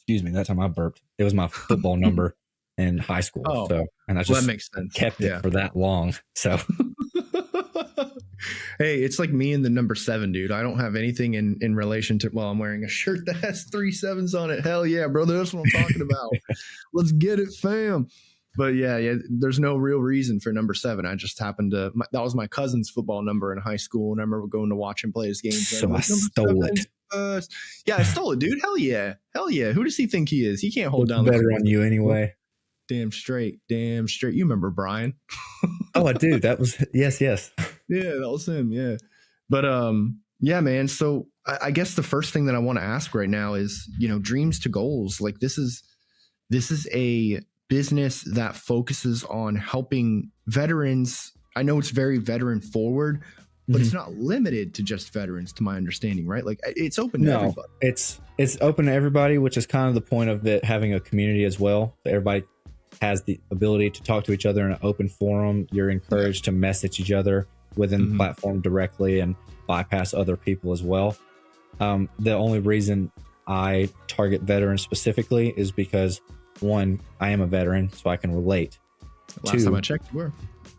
that time I burped. It was my football number in high school. Oh, so, and I just that makes sense. Kept it for that long. So, hey, it's like me and the number 7, dude. I don't have anything in relation to, I'm wearing a shirt that has 3 7s on it. Hell yeah, brother. That's what I'm talking about. Let's get it, fam. But yeah, there's no real reason for number 7. I just happened to, that was my cousin's football number in high school. And I remember going to watch him play his games. So I stole it. Yeah, I stole it, dude. Hell yeah. Who does he think he is? He can't hold down the better on you anyway. Damn straight. You remember Brian? Oh, I do. That was, yes. Yeah, that was him. Yeah. But, yeah, man. So I guess the first thing that I want to ask right now is, dreams to goals. This is a business that focuses on helping veterans. I know it's very veteran forward, but it's not limited to just veterans, to my understanding, right? Like it's open to everybody. It's open to everybody, which is kind of the point of it having a community as well. Everybody has the ability to talk to each other in an open forum. You're encouraged to message each other within the platform directly and bypass other people as well. The only reason I target veterans specifically is because, one, I am a veteran, so I can relate. Last time I checked, you were.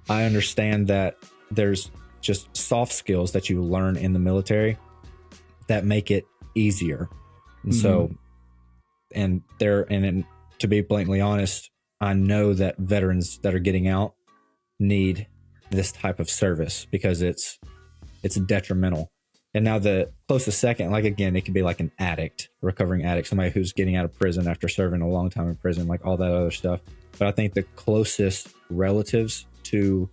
I understand that there's just soft skills that you learn in the military that make it easier. And so, and to be blatantly honest, I know that veterans that are getting out need this type of service because it's detrimental. And now the closest second, like again, it could be like an addict, recovering addict, somebody who's getting out of prison after serving a long time in prison, like all that other stuff. But I think the closest relatives to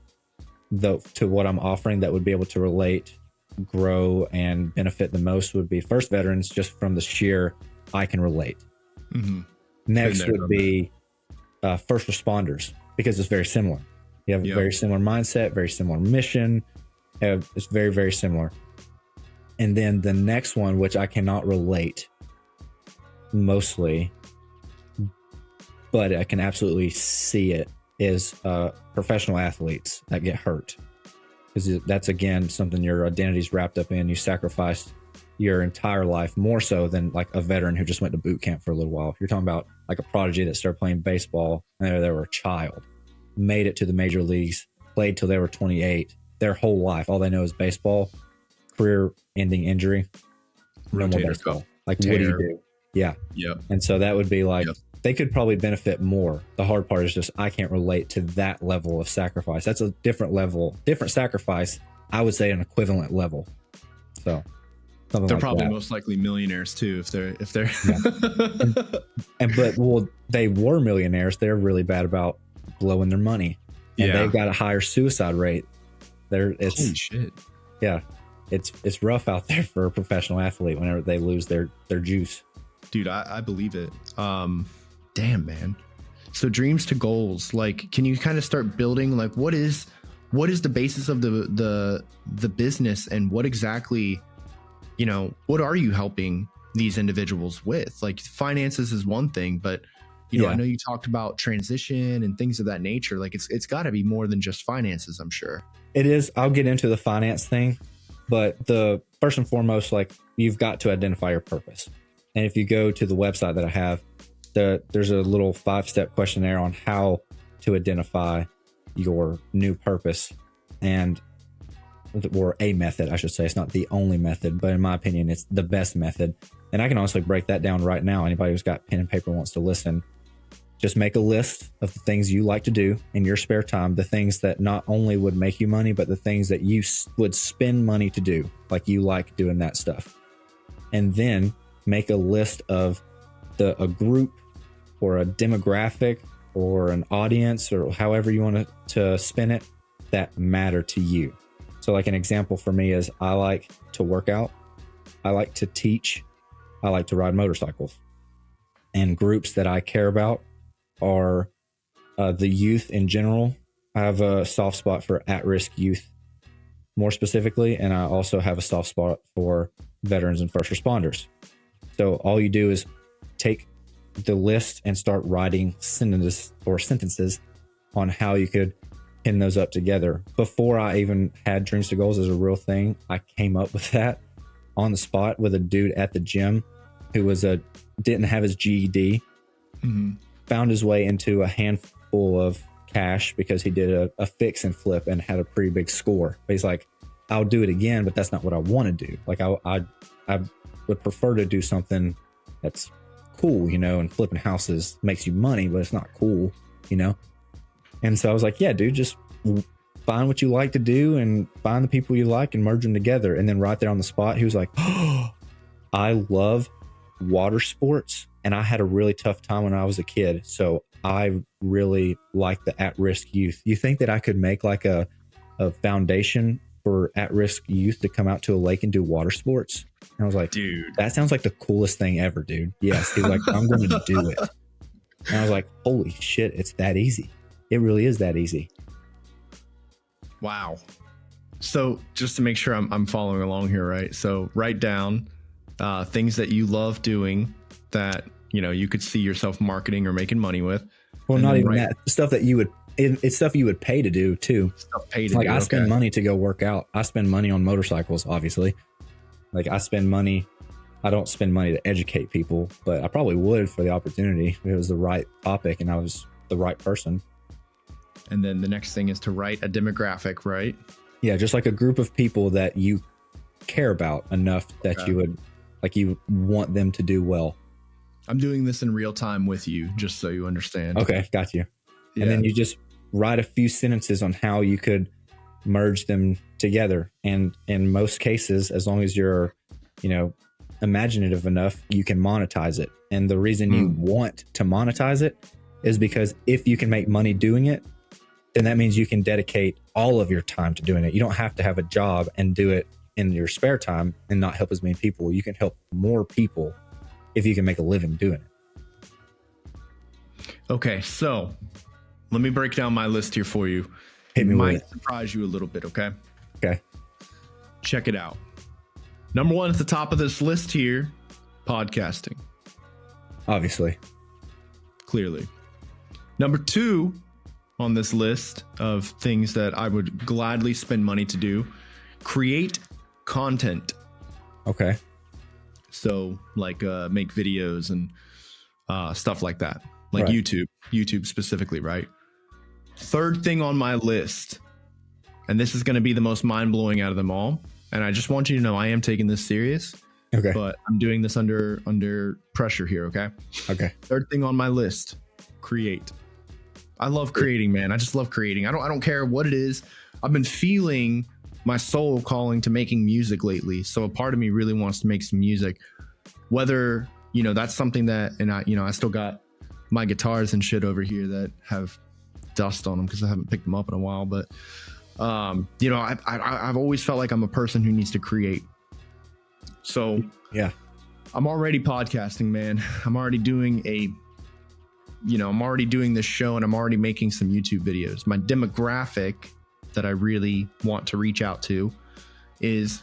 what I'm offering that would be able to relate, grow, and benefit the most would be first veterans, just from the sheer I can relate. Next would be first responders, because it's very similar. You have a very similar mindset, very similar mission. It's very, very similar. And then the next one, which I cannot relate mostly, but I can absolutely see it, is professional athletes that get hurt. Because that's, again, something your identity's wrapped up in. You sacrificed your entire life, more so than like a veteran who just went to boot camp for a little while. You're talking about like a prodigy that started playing baseball and they were a child, made it to the major leagues, played till they were 28. Their whole life, all they know is baseball, career-ending injury, no more baseball. Like, what do you do? Yeah. And so that would be like, they could probably benefit more. The hard part is just I can't relate to that level of sacrifice. That's a different level, different sacrifice. I would say an equivalent level. So they're probably most likely millionaires too, if they're but they were millionaires. They're really bad about blowing their money, and they've got a higher suicide rate. Holy shit. Yeah, it's rough out there for a professional athlete whenever they lose their juice. Dude, I believe it. Damn, man. So dreams to goals, like, can you kind of start building, like, what is the basis of the business, and what exactly, what are you helping these individuals with? Like, finances is one thing, but I know you talked about transition and things of that nature. Like, it's got to be more than just finances, I'm sure. It is. I'll get into the finance thing, but the first and foremost, like, you've got to identify your purpose. And if you go to the website that I have, there's a little 5-step questionnaire on how to identify your new purpose, or a method, I should say. It's not the only method, but in my opinion, it's the best method. And I can honestly break that down right now. Anybody who's got pen and paper wants to listen, just make a list of the things you like to do in your spare time, the things that not only would make you money, but the things that you would spend money to do, like you like doing that stuff. And then make a list of a group or a demographic or an audience, or however you want to spin it, that matter to you. So like an example for me is I like to work out, I like to teach, I like to ride motorcycles. And groups that I care about are the youth in general. I have a soft spot for at-risk youth more specifically, and I also have a soft spot for veterans and first responders. So all you do is take the list and start writing sentences on how you could pin those up together. Before I even had Dreams to Goals as a real thing, I came up with that on the spot with a dude at the gym who didn't have his GED, found his way into a handful of cash because he did a fix and flip and had a pretty big score. But he's like, I'll do it again, but that's not what I want to do. Like I would prefer to do something that's cool, and flipping houses makes you money, but it's not cool, And so I was like, yeah, dude, just find what you like to do and find the people you like and merge them together. And then right there on the spot, he was like, oh, I love water sports. And I had a really tough time when I was a kid. So I really like the at-risk youth. You think that I could make like a foundation for at-risk youth to come out to a lake and do water sports? And I was like, dude, that sounds like the coolest thing ever, dude. Yes. He's like, I'm going to do it. And I was like, holy shit, it's that easy. It really is that easy. Wow. So just to make sure I'm following along here, right? So write down things that you love doing that, you could see yourself marketing or making money with. Well, not even that. Stuff that you would, it's stuff you would pay to do too. Stuff paid to like do. I spend money to go work out. I spend money on motorcycles, obviously. Like I spend money. I don't spend money to educate people, but I probably would for the opportunity if it was the right topic and I was the right person. And then the next thing is to write a demographic, right? Yeah, just like a group of people that you care about enough that you would, like, you want them to do well. I'm doing this in real time with you, just so you understand. Okay, got you. Yeah. And then you just write a few sentences on how you could merge them together. And in most cases, as long as you're, imaginative enough, you can monetize it. And the reason you want to monetize it is because if you can make money doing it, then that means you can dedicate all of your time to doing it. You don't have to have a job and do it in your spare time and not help as many people. You can help more people if you can make a living doing it. Okay, so let me break down my list here for you. Hit me It with might it. surprise you a little bit, okay? Okay. Check it out. Number one at the top of this list here, podcasting. Obviously. Clearly. Number two on this list of things that I would gladly spend money to do, create content. Okay. So like make videos and stuff like that, like Right. YouTube specifically, right? Third thing on my list, and this is going to be the most mind-blowing out of them all, and I just want you to know I am taking this serious. Okay. But I'm doing this under pressure here, okay? Okay. Third thing on my list, create. I love creating, man. I just love creating. I don't care what it is. I've been feeling my soul calling to making music lately. So a part of me really wants to make some music. Whether, that's something that, and I still got my guitars and shit over here that have dust on them because I haven't picked them up in a while. But, I've always felt like I'm a person who needs to create. So Yeah. I'm already podcasting, man. I'm already doing I'm already doing this show and I'm already making some YouTube videos. My demographic that I really want to reach out to is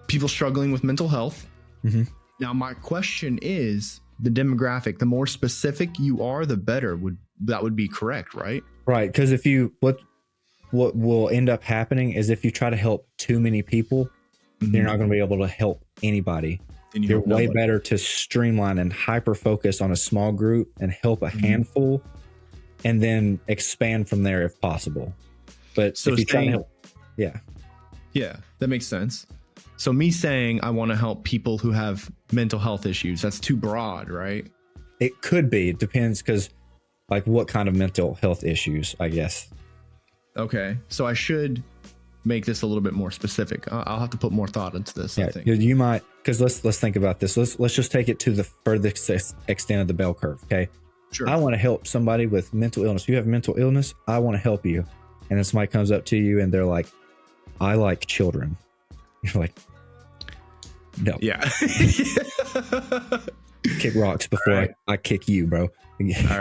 people struggling with mental health. Mm-hmm. Now, my question is the demographic, the more specific you are, the better. That would be correct, right? Right. Because if you, what will end up happening is if you try to help too many people, you're not going to be able to help anybody. And You're way better to streamline and hyper focus on a small group and help a handful and then expand from there if possible. But So if you try to help, yeah, that makes sense. So me saying I want to help people who have mental health issues, that's too broad, right? it could be. It depends because like what kind of mental health issues, I guess. Okay. So I should make this a little bit more specific. I'll have to put more thought into this, I think. You might, because let's think about this. Let's just take it to the furthest extent of the bell curve. Okay. Sure. I want to help somebody with mental illness. You have mental illness. I want to help you. And then somebody comes up to you and they're like, I like children. You're like, no. Yeah. Kick rocks before Right. I kick you, bro. All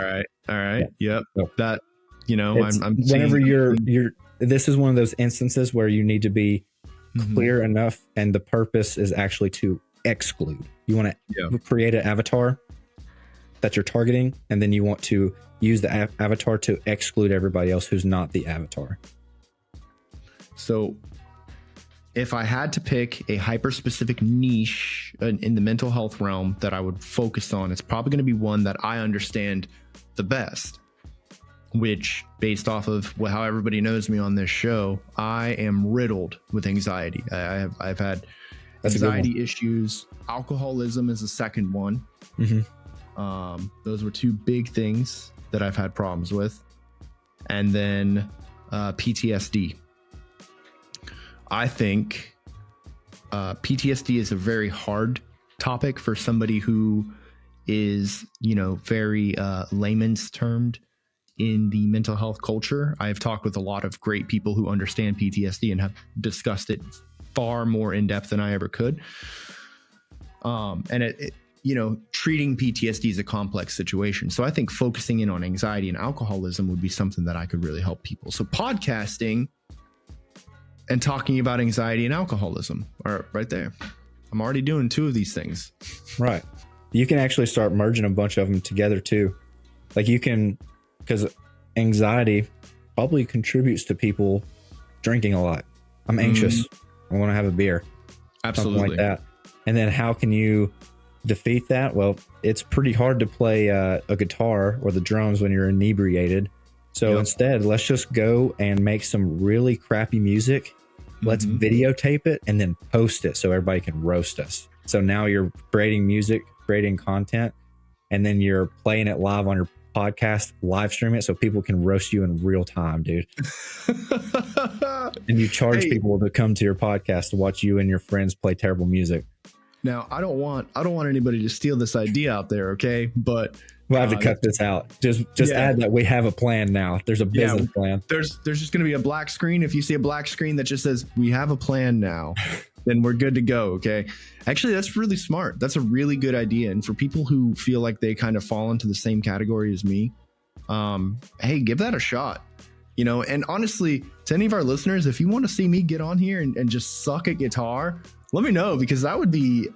right. Yep. No. That, I'm whenever seeing- you're this is one of those instances where you need to be clear enough, and the purpose is actually to exclude. You want to create an avatar that you're targeting, and then you want to use the avatar to exclude everybody else who's not the avatar. So if I had to pick a hyper specific niche in the mental health realm that I would focus on, it's probably going to be one that I understand the best, which based off of how everybody knows me on this show, I am riddled with anxiety. I've had anxiety issues. Alcoholism is the second one. Those were two big things that I've had problems with. And then PTSD. I think PTSD is a very hard topic for somebody who is, very layman's termed in the mental health culture. I have talked with a lot of great people who understand PTSD and have discussed it far more in depth than I ever could. And treating PTSD is a complex situation. So I think focusing in on anxiety and alcoholism would be something that I could really help people. So podcasting and talking about anxiety and alcoholism are right there. I'm already doing 2 of these things. Right. You can actually start merging a bunch of them together too. Like you can, because anxiety probably contributes to people drinking a lot. I'm anxious. I want to have a beer. Absolutely. Something like that. And then how can you defeat that? Well, it's pretty hard to play a guitar or the drums when you're inebriated. So instead, let's just go and make some really crappy music. Let's videotape it and then post it so everybody can roast us. So now you're creating music, creating content, and then you're playing it live on your podcast, live stream it so people can roast you in real time, dude. And you charge people to come to your podcast to watch you and your friends play terrible music. Now, I don't want anybody to steal this idea out there, okay? But we'll have to cut this out. Just add that we have a plan now. There's a business plan. There's just going to be a black screen. If you see a black screen that just says we have a plan now, then we're good to go, okay? Actually, that's really smart. That's a really good idea. And for people who feel like they kind of fall into the same category as me, hey, give that a shot. And honestly, to any of our listeners, if you want to see me get on here and just suck at guitar, let me know, because that would be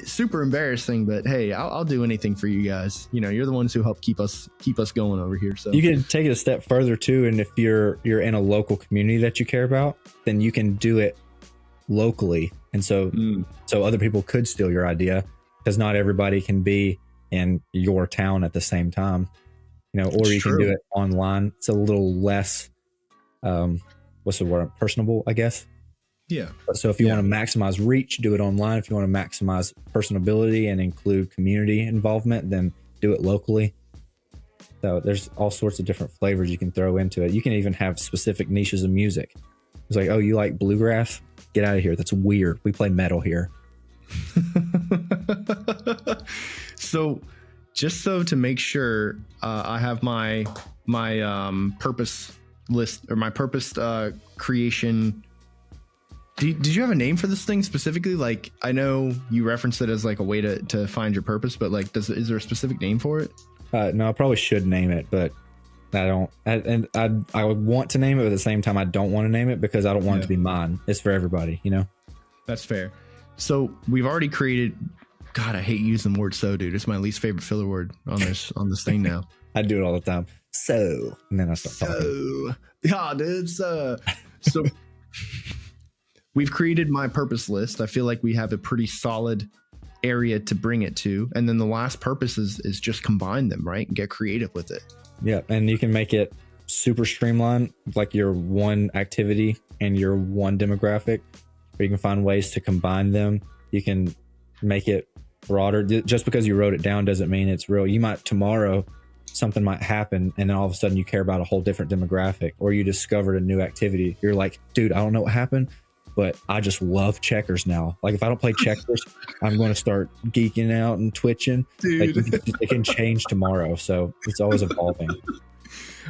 super embarrassing. But hey, I'll do anything for you guys. You're the ones who help keep us going over here. So you can take it a step further too. And if you're in a local community that you care about, then you can do it locally. And so other people could steal your idea, because not everybody can be in your town at the same time. Or you can do it online. It's a little less, what's the word? Personable, I guess. Yeah. So if you want to maximize reach, do it online. If you want to maximize personability and include community involvement, then do it locally. So there's all sorts of different flavors you can throw into it. You can even have specific niches of music. It's like, oh, you like bluegrass? Get out of here. That's weird. We play metal here. So just to make sure I have my purpose list, or my purpose creation. Did you have a name for this thing specifically? Like, I know you referenced it as like a way to find your purpose, but like, is there a specific name for it? No, I probably should name it, but I don't. I would want to name it, but at the same time, I don't want to name it because I don't want it to be mine. It's for everybody, That's fair. So we've already created. God, I hate using the word "so," dude. It's my least favorite filler word on this thing now. I do it all the time. So, and then I start talking. Yeah, dude. So. We've created my purpose list. I feel like we have a pretty solid area to bring it to. And then the last purpose is just combine them, right? And get creative with it. Yeah. And you can make it super streamlined, like your one activity and your one demographic, or you can find ways to combine them. You can make it broader. Just because you wrote it down doesn't mean it's real. You might tomorrow, something might happen, and then all of a sudden you care about a whole different demographic, or you discovered a new activity. You're like, dude, I don't know what happened, but I just love checkers now. Like, if I don't play checkers, I'm going to start geeking out and twitching. Dude. Like, it can change tomorrow. So it's always evolving.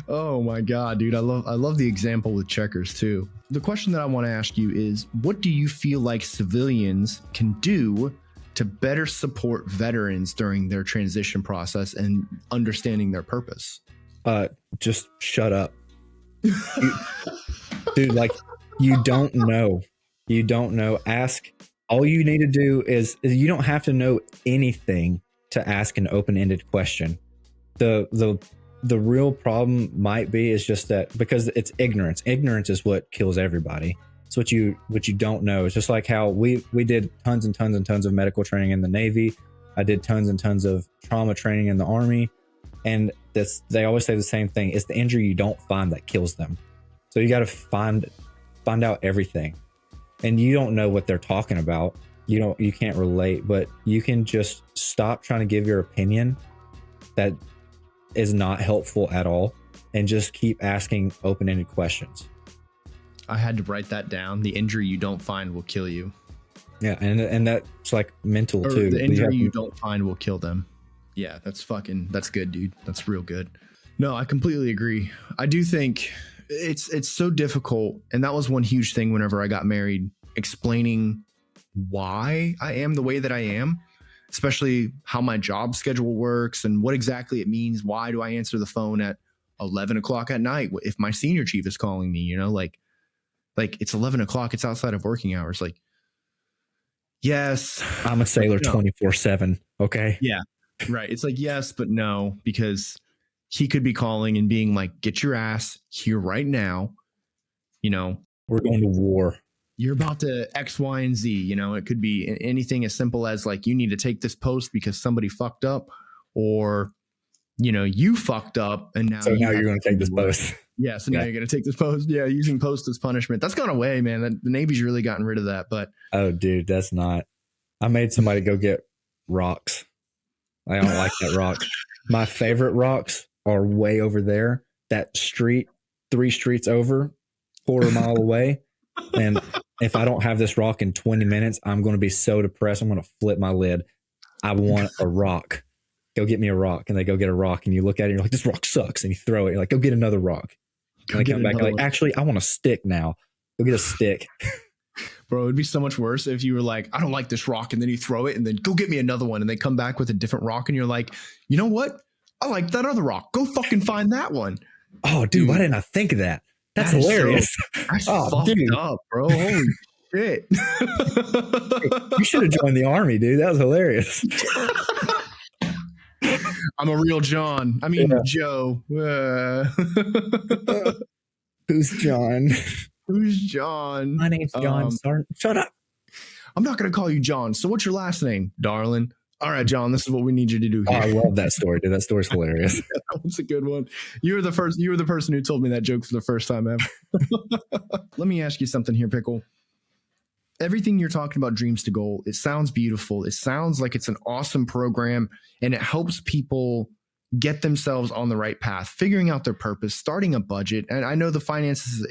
Oh my God, dude. I love the example with checkers too. The question that I want to ask you is, what do you feel like civilians can do to better support veterans during their transition process and understanding their purpose? Just shut up. Dude, like, you don't know. You don't know. Ask. All you need to do is you don't have to know anything to ask an open-ended question. The real problem might be is just that, because it's ignorance. Ignorance is what kills everybody. It's what you don't know. It's just like how we did tons and tons and tons of medical training in the Navy. I did tons and tons of trauma training in the Army. And they always say the same thing. It's the injury you don't find that kills them. So you got to find out everything. And you don't know what they're talking about. You can't relate, but you can just stop trying to give your opinion that is not helpful at all, and just keep asking open-ended questions. I had to write that down. The injury you don't find will kill you. Yeah, and that's like mental too. The injury you don't find will kill them. Yeah, that's good, dude. That's real good. No, I completely agree. I do think it's so difficult. And that was one huge thing whenever I got married, explaining why I am the way that I am. especially how my job schedule works and what exactly it means. Why do I answer the phone at 11 o'clock at night if my senior chief is calling me? Like it's 11 o'clock. It's outside of working hours. Like, yes, I'm a sailor no. 24/7. Okay. Yeah. Right. It's like, yes, but no, because he could be calling and being like, get your ass here right now. We're going to war. You're about to X, Y, and Z. It could be anything as simple as like, you need to take this post because somebody fucked up, or, you fucked up and now you're going to take this post. Yeah. So now you're going to take this post. Yeah. Using post as punishment. That's gone away, man. The Navy's really gotten rid of that. But oh, dude, that's not. I made somebody go get rocks. I don't like that rock. My favorite rocks are way over there. That street, 3 streets over, quarter mile away. And if I don't have this rock in 20 minutes, I'm going to be so depressed. I'm going to flip my lid. I want a rock. Go get me a rock. And they go get a rock, and you look at it and you're like, this rock sucks. And you throw it. You're like, go get another rock. And they come back like, actually, I want a stick now. Go get a stick. Bro, it'd be so much worse if you were like, I don't like this rock, and then you throw it and then go get me another one, and they come back with a different rock and you're like, you know what? I like that other rock. Go fucking find that one. Oh, dude, why didn't I think of that? That's hilarious. That's fucked up, bro. Holy shit. You should have joined the army, dude. That was hilarious. I'm a real John. I mean, Joe. Who's John? Who's John? My name's John. Shut up. I'm not going to call you John. So what's your last name, darling? All right, John, this is what we need you to do here. Oh, I love that story, dude. That story's hilarious. Yeah, that one's a good one. You were the person who told me that joke for the first time ever. Let me ask you something here, Pickle. Everything you're talking about, Dreams to Goal, it sounds beautiful. It sounds like it's an awesome program, and it helps people get themselves on the right path, figuring out their purpose, starting a budget. And I know the finances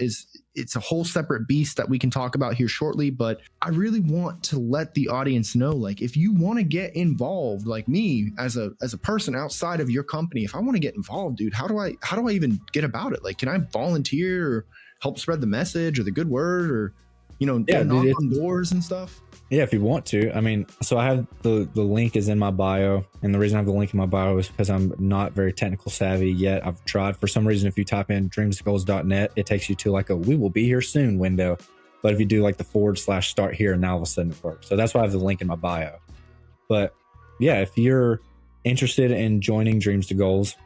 it's a whole separate beast that we can talk about here shortly, but I really want to let the audience know, like, if you want to get involved, like me as a person outside of your company, if I want to get involved, dude, how do I even get about it? Like, can I volunteer or help spread the message or the good word, or knock on doors and stuff? Yeah, if you want to. I mean, so I have the link is in my bio. And the reason I have the link in my bio is because I'm not very technical savvy yet. I've tried. For some reason, if you type in dreamsgoals.net, it takes you to like a we will be here soon window. But if you do like the / start here, now all of a sudden it works. So that's why I have the link in my bio. But yeah, if you're interested in joining Dreams to Goals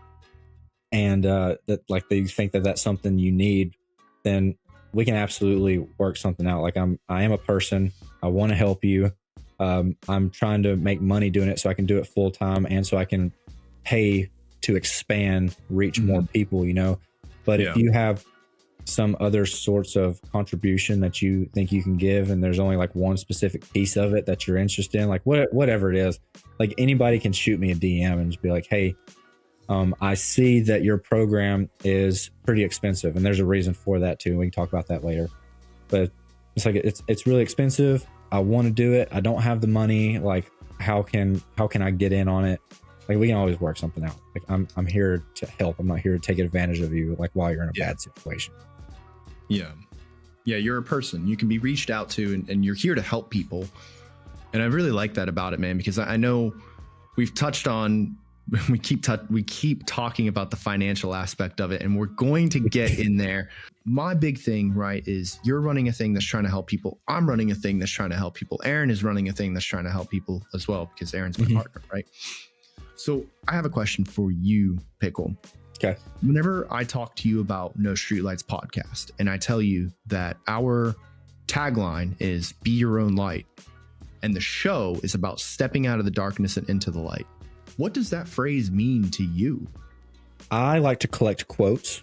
and that like they think that that's something you need, then we can absolutely work something out. Like I am a person. I want to help you. I'm trying to make money doing it so I can do it full time and so I can pay to expand, reach more people, But if you have some other sorts of contribution that you think you can give, and there's only like one specific piece of it that you're interested in, like whatever it is, like anybody can shoot me a DM and just be like, hey, I see that your program is pretty expensive, and there's a reason for that too. We can talk about that later, but it's like, it's really expensive. I want to do it. I don't have the money. Like, how can I get in on it? Like, we can always work something out. Like, I'm here to help. I'm not here to take advantage of you, like, while you're in a bad situation. Yeah. Yeah. You're a person you can be reached out to, and you're here to help people. And I really like that about it, man, because I know we've touched on, we keep talking about the financial aspect of it, and we're going to get in there. My big thing, right, is you're running a thing that's trying to help people. I'm running a thing that's trying to help people. Aaron is running a thing that's trying to help people as well, because Aaron's my partner, right? So I have a question for you, Pickle. Okay. Whenever I talk to you about No Streetlights podcast, and I tell you that our tagline is be your own light, and the show is about stepping out of the darkness and into the light, what does that phrase mean to you? I like to collect quotes,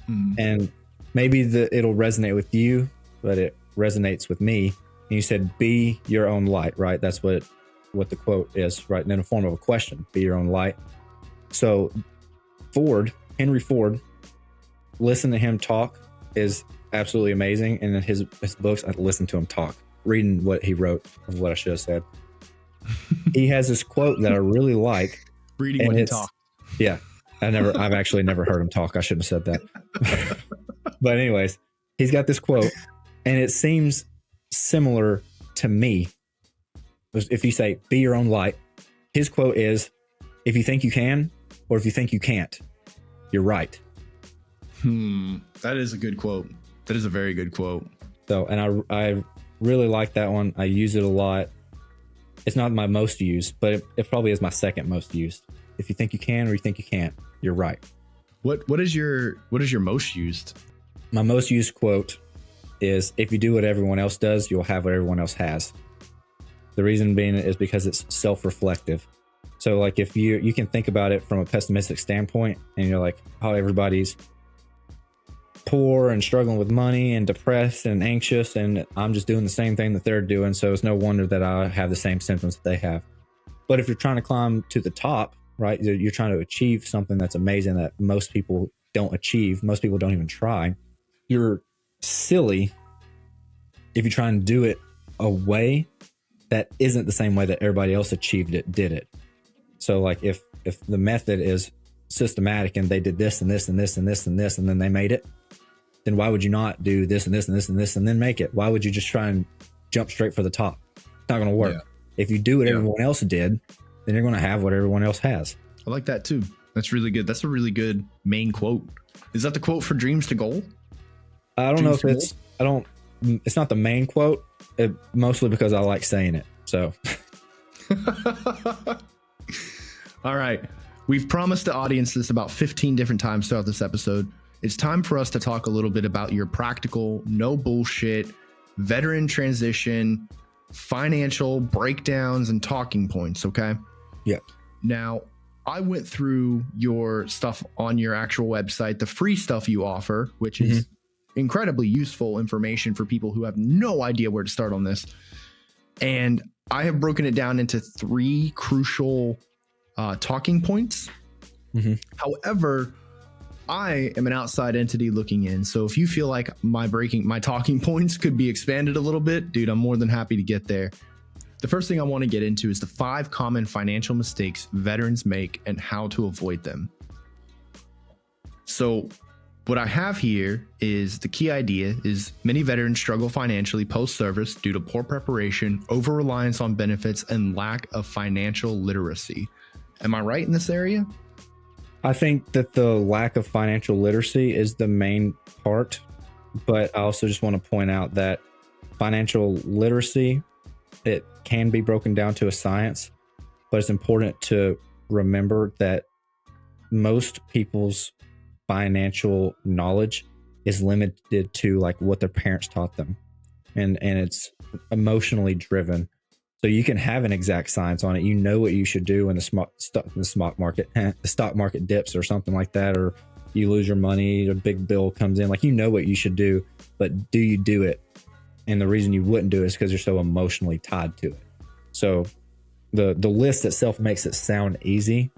and maybe it'll resonate with you, but it resonates with me. And you said, be your own light, right? That's what the quote is, right? And in the form of a question, be your own light. So Henry Ford, listen to him talk is absolutely amazing. And in his books, I listen to him talk, reading what he wrote of what I should have said. He has this quote that I really like. Reading when he talks. Yeah. I've actually never heard him talk. I shouldn't have said that. But anyways, he's got this quote, and it seems similar to me. If you say, be your own light, his quote is, if you think you can, or if you think you can't, you're right. That is a good quote. That is a very good quote. So, and I really like that one. I use it a lot. It's not my most used, but it probably is my second most used. If you think you can or you think you can't, you're right. What is your most used? My most used quote is, if you do what everyone else does, you'll have what everyone else has. The reason being is because it's self-reflective. So like if you can think about it from a pessimistic standpoint and you're like, oh, everybody's poor and struggling with money and depressed and anxious, and I'm just doing the same thing that they're doing, so it's no wonder that I have the same symptoms that they have. But if you're trying to climb to the top, right, you're trying to achieve something that's amazing that most people don't achieve, most people don't even try, you're silly if you try and do it a way that isn't the same way that everybody else achieved it, did it. So like if the method is systematic and they did this and this and this and this and this and then they made it, then why would you not do this and this and this and this and then make it? Why would you just try and jump straight for the top? It's not going to work. Yeah. If you do what everyone else did, then you're going to have what everyone else has. I like that too. That's really good. That's a really good main quote. Is that the quote for Dreams to Goal? I don't know if it's not the main quote, mostly because I like saying it. So. All right. We've promised the audience this about 15 different times throughout this episode. It's time for us to talk a little bit about your practical, no bullshit, veteran transition, financial breakdowns, and talking points. Okay. Yeah. Now, I went through your stuff on your actual website, the free stuff you offer, which is incredibly useful information for people who have no idea where to start on this. And I have broken it down into 3 crucial talking points. However, I am an outside entity looking in. So if you feel like my talking points could be expanded a little bit, dude, I'm more than happy to get there. The first thing I want to get into is the 5 common financial mistakes veterans make and how to avoid them. So what I have here is the key idea is many veterans struggle financially post-service due to poor preparation, over-reliance on benefits, and lack of financial literacy. Am I right in this area? I think that the lack of financial literacy is the main part, but I also just want to point out that financial literacy, it can be broken down to a science, but it's important to remember that most people's financial knowledge is limited to like what their parents taught them, and it's emotionally driven. So you can have an exact science on it. You know what you should do when the stock market dips or something like that, or you lose your money, a big bill comes in. Like, you know what you should do, but do you do it? And the reason you wouldn't do it is because you're so emotionally tied to it. So the list itself makes it sound easy,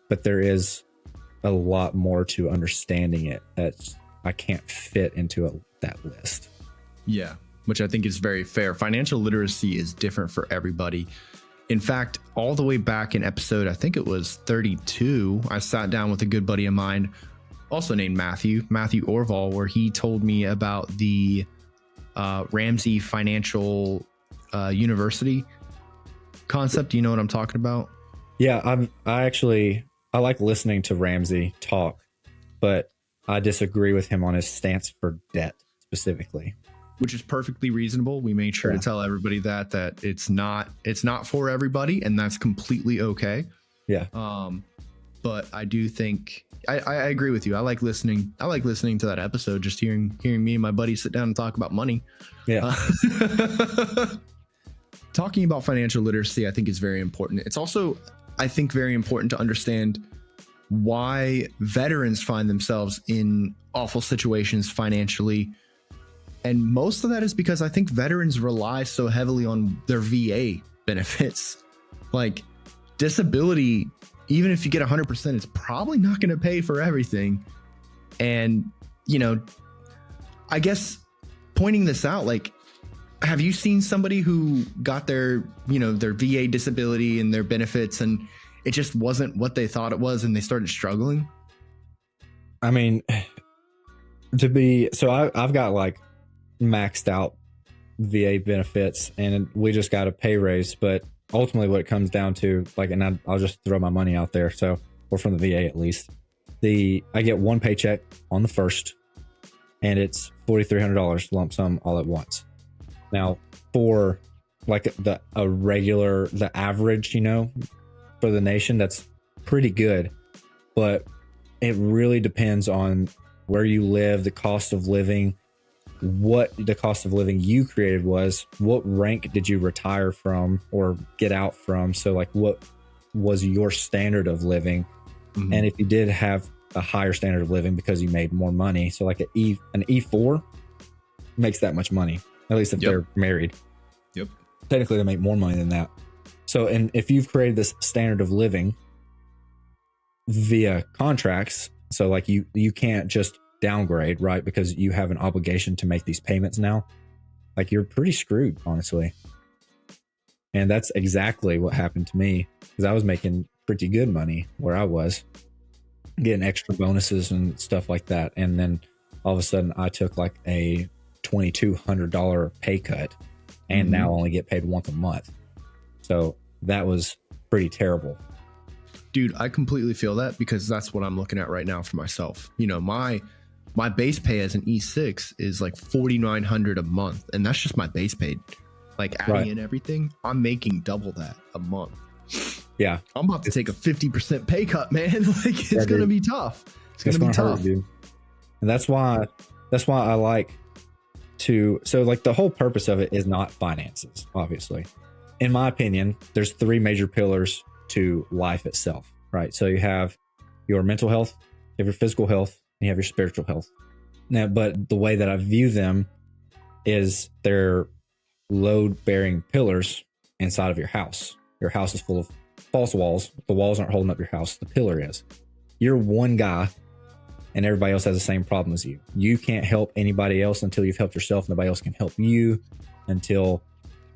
but there is a lot more to understanding it that I can't fit into that list. Yeah, which I think is very fair. Financial literacy is different for everybody. In fact, all the way back in episode, I think it was 32, I sat down with a good buddy of mine, also named Matthew Orval, where he told me about the Ramsey Financial University concept. Do you know what I'm talking about? Yeah, I like listening to Ramsey talk, but I disagree with him on his stance for debt specifically. Which is perfectly reasonable. We made sure to tell everybody that it's not for everybody, and that's completely okay. Yeah. But I do think I agree with you. I like listening to that episode, just hearing me and my buddy sit down and talk about money. Yeah. Talking about financial literacy, I think, is very important. It's also, I think, very important to understand why veterans find themselves in awful situations financially. And most of that is because I think veterans rely so heavily on their VA benefits. Like, disability, even if you get 100%, it's probably not going to pay for everything. And, I guess pointing this out, like, have you seen somebody who got their VA disability and their benefits, and it just wasn't what they thought it was, and they started struggling? I mean, I've got like maxed out VA benefits, and we just got a pay raise, but ultimately what it comes down to, like, and I'll just throw my money out there. So, or from the VA at least, I get one paycheck on the first, and it's $4,300 lump sum all at once. Now, for like the average, for the nation, that's pretty good, but it really depends on where you live, the cost of living, what the cost of living you created was, what rank did you retire from or get out from? So like, what was your standard of living? Mm-hmm. And if you did have a higher standard of living because you made more money, so like an E4 makes that much money, at least if they're married. Yep. Technically they make more money than that. So, and if you've created this standard of living via contracts, so like you can't just downgrade, right? Because you have an obligation to make these payments now. Like, you're pretty screwed, honestly. And that's exactly what happened to me, because I was making pretty good money where I was, getting extra bonuses and stuff like that. And then all of a sudden I took like a $2,200 pay cut and now only get paid once a month. So that was pretty terrible. Dude, I completely feel that, because that's what I'm looking at right now for myself. My base pay as an E6 is like $4,900 a month, and that's just my base pay. Like, adding in everything, I'm making double that a month. Yeah, I'm about to take a 50% pay cut, man. Like, it's gonna be tough. It's gonna be tough, dude. And that's why I like to. So, like, the whole purpose of it is not finances, obviously. In my opinion, there's three major pillars to life itself, right? So you have your mental health, you have your physical health, and you have your spiritual health. Now, but the way that I view them is they're load-bearing pillars inside of your house. Your house is full of false walls. The walls aren't holding up your house. The pillar is. You're one guy, and everybody else has the same problem as you. You can't help anybody else until you've helped yourself. Nobody else can help you until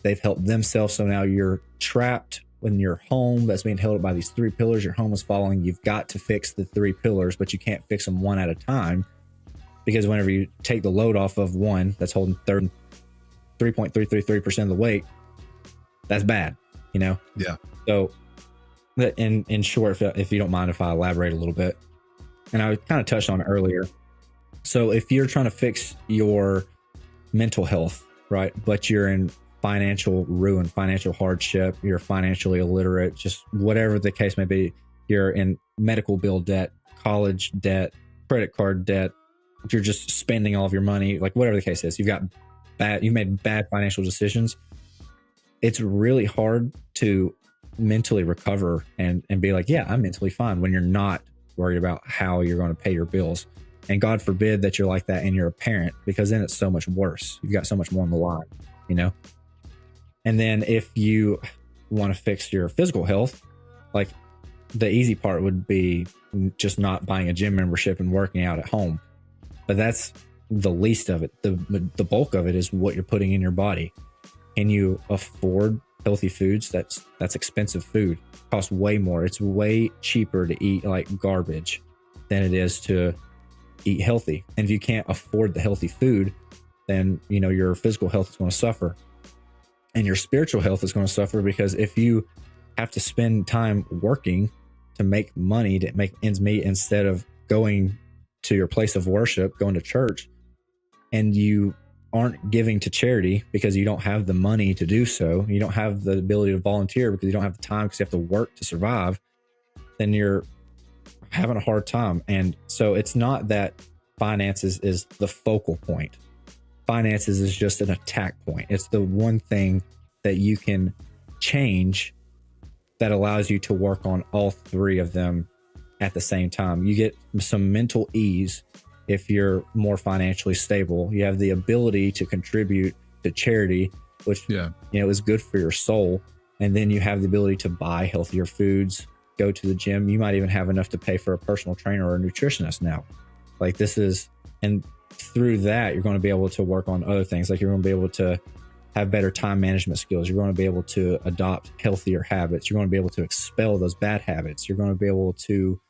they've helped themselves. So now you're trapped in your home that's being held up by these three pillars. Your home is falling. You've got to fix the three pillars, but you can't fix them one at a time, because whenever you take the load off of one that's holding 3.333% of the weight, that's bad, Yeah. So in short, if you don't mind if I elaborate a little bit, and I kind of touched on it earlier. So if you're trying to fix your mental health, right, but you're in financial ruin, financial hardship, you're financially illiterate, just whatever the case may be, you're in medical bill debt, college debt, credit card debt, you're just spending all of your money, like whatever the case is, you've made bad financial decisions. It's really hard to mentally recover and be like, yeah, I'm mentally fine, when you're not worried about how you're going to pay your bills. And God forbid that you're like that and you're a parent, because then it's so much worse. You've got so much more on the line, And then if you want to fix your physical health, like, the easy part would be just not buying a gym membership and working out at home. But that's the least of it. The bulk of it is what you're putting in your body. Can you afford healthy foods? That's expensive food. It costs way more. It's way cheaper to eat like garbage than it is to eat healthy. And if you can't afford the healthy food, then your physical health is going to suffer. And your spiritual health is going to suffer, because if you have to spend time working to make money, to make ends meet, instead of going to your place of worship, going to church, and you aren't giving to charity because you don't have the money to do so, you don't have the ability to volunteer because you don't have the time because you have to work to survive, then you're having a hard time. And so it's not that finances is the focal point. Finances is just an attack point. It's the one thing that you can change that allows you to work on all three of them at the same time. You get some mental ease if you're more financially stable. You have the ability to contribute to charity, which is good for your soul. And then you have the ability to buy healthier foods, go to the gym. You might even have enough to pay for a personal trainer or a nutritionist now. Like, this is, and through that, you're going to be able to work on other things. Like, you're going to be able to have better time management skills. You're going to be able to adopt healthier habits. You're going to be able to expel those bad habits. You're going to be able to,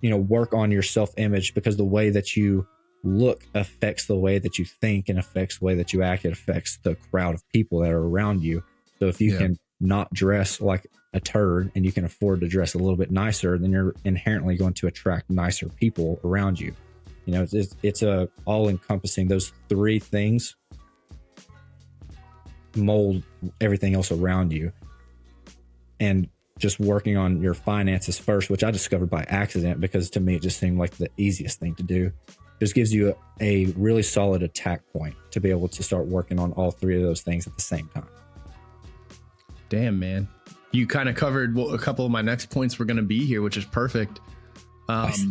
work on your self-image, because the way that you look affects the way that you think and affects the way that you act. It affects the crowd of people that are around you. So if you can not dress like a turd and you can afford to dress a little bit nicer, then you're inherently going to attract nicer people around you. You know, it's a all encompassing. Those three things mold everything else around you. And just working on your finances first, which I discovered by accident because to me it just seemed like the easiest thing to do, just gives you a really solid attack point to be able to start working on all three of those things at the same time. Damn, man. You kind of covered what a couple of my next points were going to be here, which is perfect. Nice.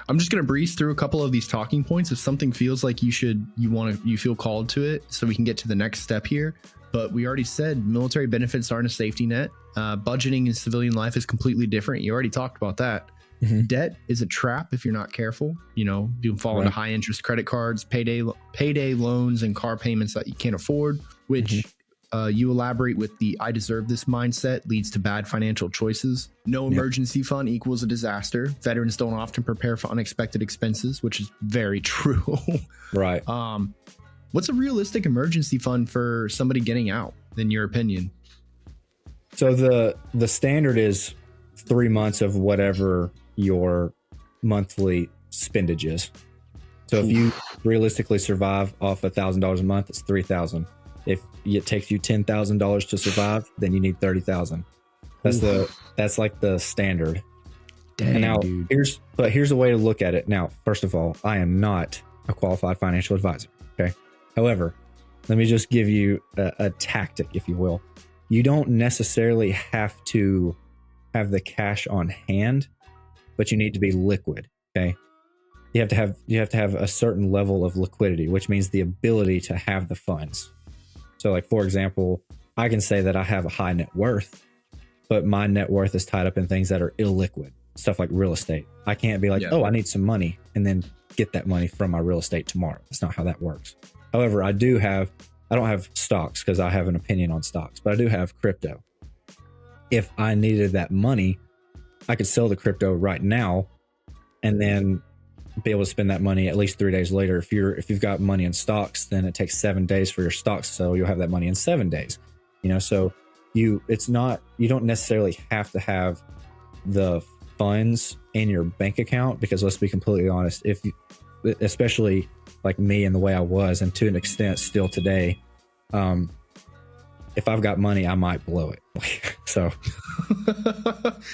I'm just going to breeze through a couple of these talking points. If something feels like you feel called to it, so we can get to the next step here. But we already said military benefits aren't a safety net. Budgeting in civilian life is completely different. You already talked about that. Mm-hmm. Debt is a trap if you're not careful. You know, you can fall into high interest credit cards, payday loans, and car payments that you can't afford, which you elaborate with the I deserve this mindset leads to bad financial choices. No emergency fund equals a disaster. Veterans don't often prepare for unexpected expenses, which is very true. Right. What's a realistic emergency fund for somebody getting out, in your opinion? So the standard is 3 months of whatever your monthly spendage is. So if you realistically survive off $1,000 a month, it's $3,000. If it takes you $10,000 to survive, then you need $30,000. That's like the standard. Dang, now, dude. Here's a way to look at it. Now, first of all, I am not a qualified financial advisor. Okay. However, let me just give you a tactic, if you will. You don't necessarily have to have the cash on hand, but you need to be liquid. Okay. You have to have a certain level of liquidity, which means the ability to have the funds. So like, for example, I can say that I have a high net worth, but my net worth is tied up in things that are illiquid, stuff like real estate. I can't be like, oh, I need some money and then get that money from my real estate tomorrow. That's not how that works. However, I don't have stocks because I have an opinion on stocks, but I do have crypto. If I needed that money, I could sell the crypto right now and then be able to spend that money at least 3 days later. If you've got money in stocks, then it takes 7 days for your stocks to sell. You'll have that money in 7 days. You know, so you don't necessarily have to have the funds in your bank account, because let's be completely honest, especially like me and the way I was, and to an extent still today, if I've got money, I might blow it. so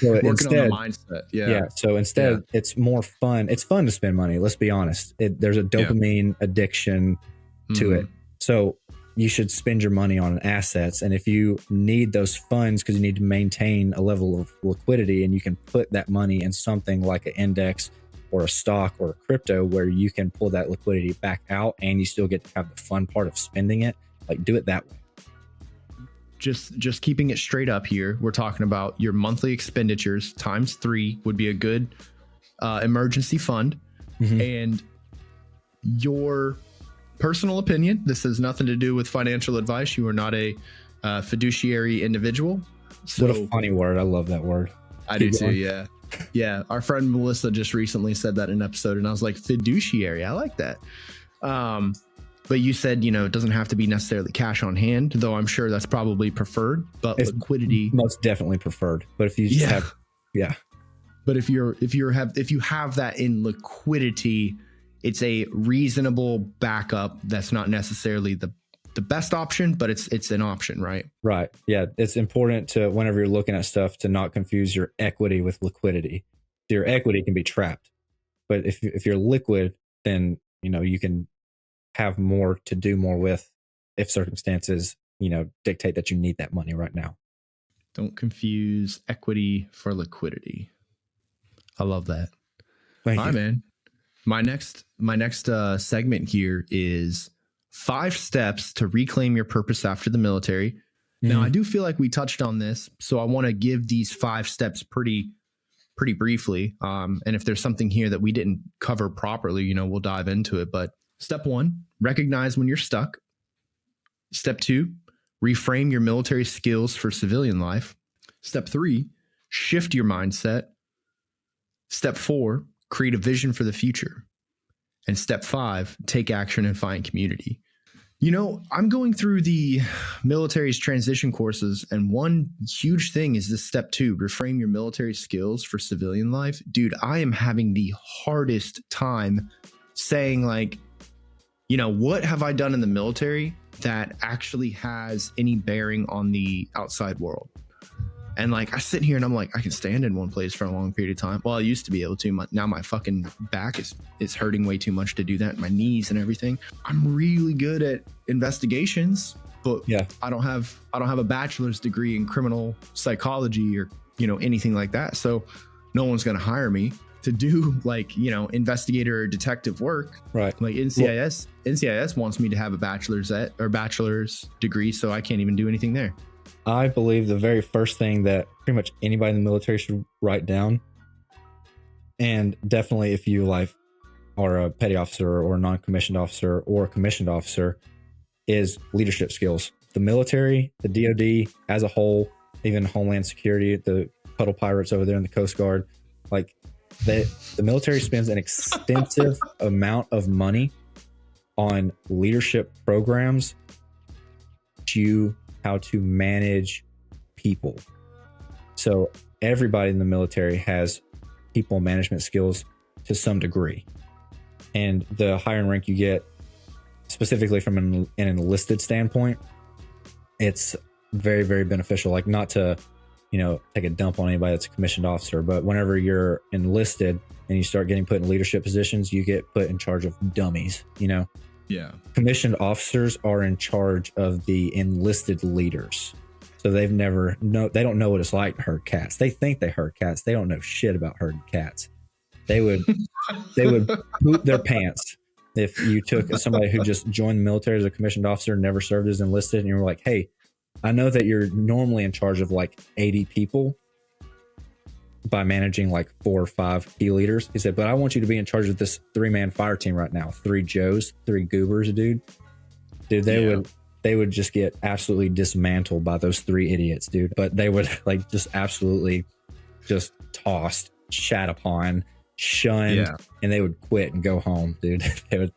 working instead, on the mindset. Yeah. So instead, it's more fun. It's fun to spend money. Let's be honest. There's a dopamine addiction to it. So you should spend your money on assets. And if you need those funds because you need to maintain a level of liquidity, and you can put that money in something like an index or a stock or a crypto where you can pull that liquidity back out and you still get to have the fun part of spending it, like do it that way. Just keeping it straight up here, we're talking about your monthly expenditures times 3 would be a good emergency fund. And your personal opinion, this has nothing to do with financial advice. You are not a fiduciary individual. So, what a funny word. I love that word. I do too. Yeah. Our friend Melissa just recently said that in an episode, and I was like, fiduciary. I like that. But you said, it doesn't have to be necessarily cash on hand, though I'm sure that's probably preferred, but it's liquidity most definitely preferred. But if you just have, but if you have that in liquidity, it's a reasonable backup. That's not necessarily the best option, but it's an option, right? Right. Yeah. It's important to, whenever you're looking at stuff, to not confuse your equity with liquidity. Your equity can be trapped, but if you're liquid, then, you can have more to do more with if circumstances, dictate that you need that money right now. Don't confuse equity for liquidity. I love that. Thank you. All right, man. My next segment here is 5 steps to reclaim your purpose after the military. Now, I do feel like we touched on this, so I want to give these 5 steps pretty briefly. And if there's something here that we didn't cover properly, we'll dive into it. But step 1, recognize when you're stuck. Step 2, reframe your military skills for civilian life. Step 3, shift your mindset. Step 4, create a vision for the future. And step 5, take action and find community. I'm going through the military's transition courses, and one huge thing is this step 2, reframe your military skills for civilian life. Dude, I am having the hardest time saying, like, what have I done in the military that actually has any bearing on the outside world? And like, I sit here and I'm like, I can stand in one place for a long period of time. Well, I used to be able to. Now my fucking back is hurting way too much to do that. My knees and everything. I'm really good at investigations, but Yeah. I don't have a bachelor's degree in criminal psychology or anything like that. So no one's going to hire me to do like investigator or detective work. Right. Like NCIS wants me to have a bachelor's degree, so I can't even do anything there. I believe the very first thing that pretty much anybody in the military should write down, and definitely if you like are a petty officer or a non-commissioned officer or a commissioned officer, is leadership skills. The military, the DoD as a whole, even Homeland Security, the Puddle Pirates over there in the Coast Guard, like the military spends an extensive amount of money on leadership programs to how to manage people. So everybody in the military has people management skills to some degree. And the higher in rank you get, specifically from an enlisted standpoint, it's very, very beneficial. Like, not to, take a dump on anybody that's a commissioned officer, but whenever you're enlisted and you start getting put in leadership positions, you get put in charge of dummies, Yeah. Commissioned officers are in charge of the enlisted leaders. So they don't know what it's like to herd cats. They think they herd cats. They don't know shit about herding cats. They would poop their pants if you took somebody who just joined the military as a commissioned officer, never served as enlisted, and you were like, hey, I know that you're normally in charge of like 80 people by managing like 4 or 5 key leaders. He said, but I want you to be in charge of this 3-man fire team right now. 3 Joes, 3 goobers, dude. They would just get absolutely dismantled by those 3 idiots, dude. But they would like just absolutely just tossed, shat upon, shunned, and they would quit and go home, dude.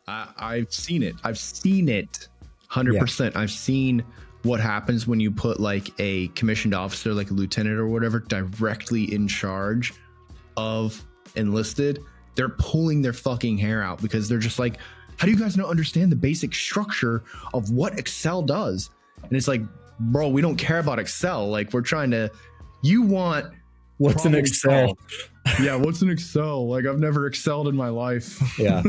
I've seen it. 100%. I've seen what happens when you put like a commissioned officer, like a lieutenant or whatever, directly in charge of enlisted. They're pulling their fucking hair out because they're just like, how do you guys not understand the basic structure of what Excel does? And it's like, bro, we don't care about Excel. Like, we're trying to, you want what's an Excel? Yeah, what's an Excel? Like, I've never excelled in my life. Yeah.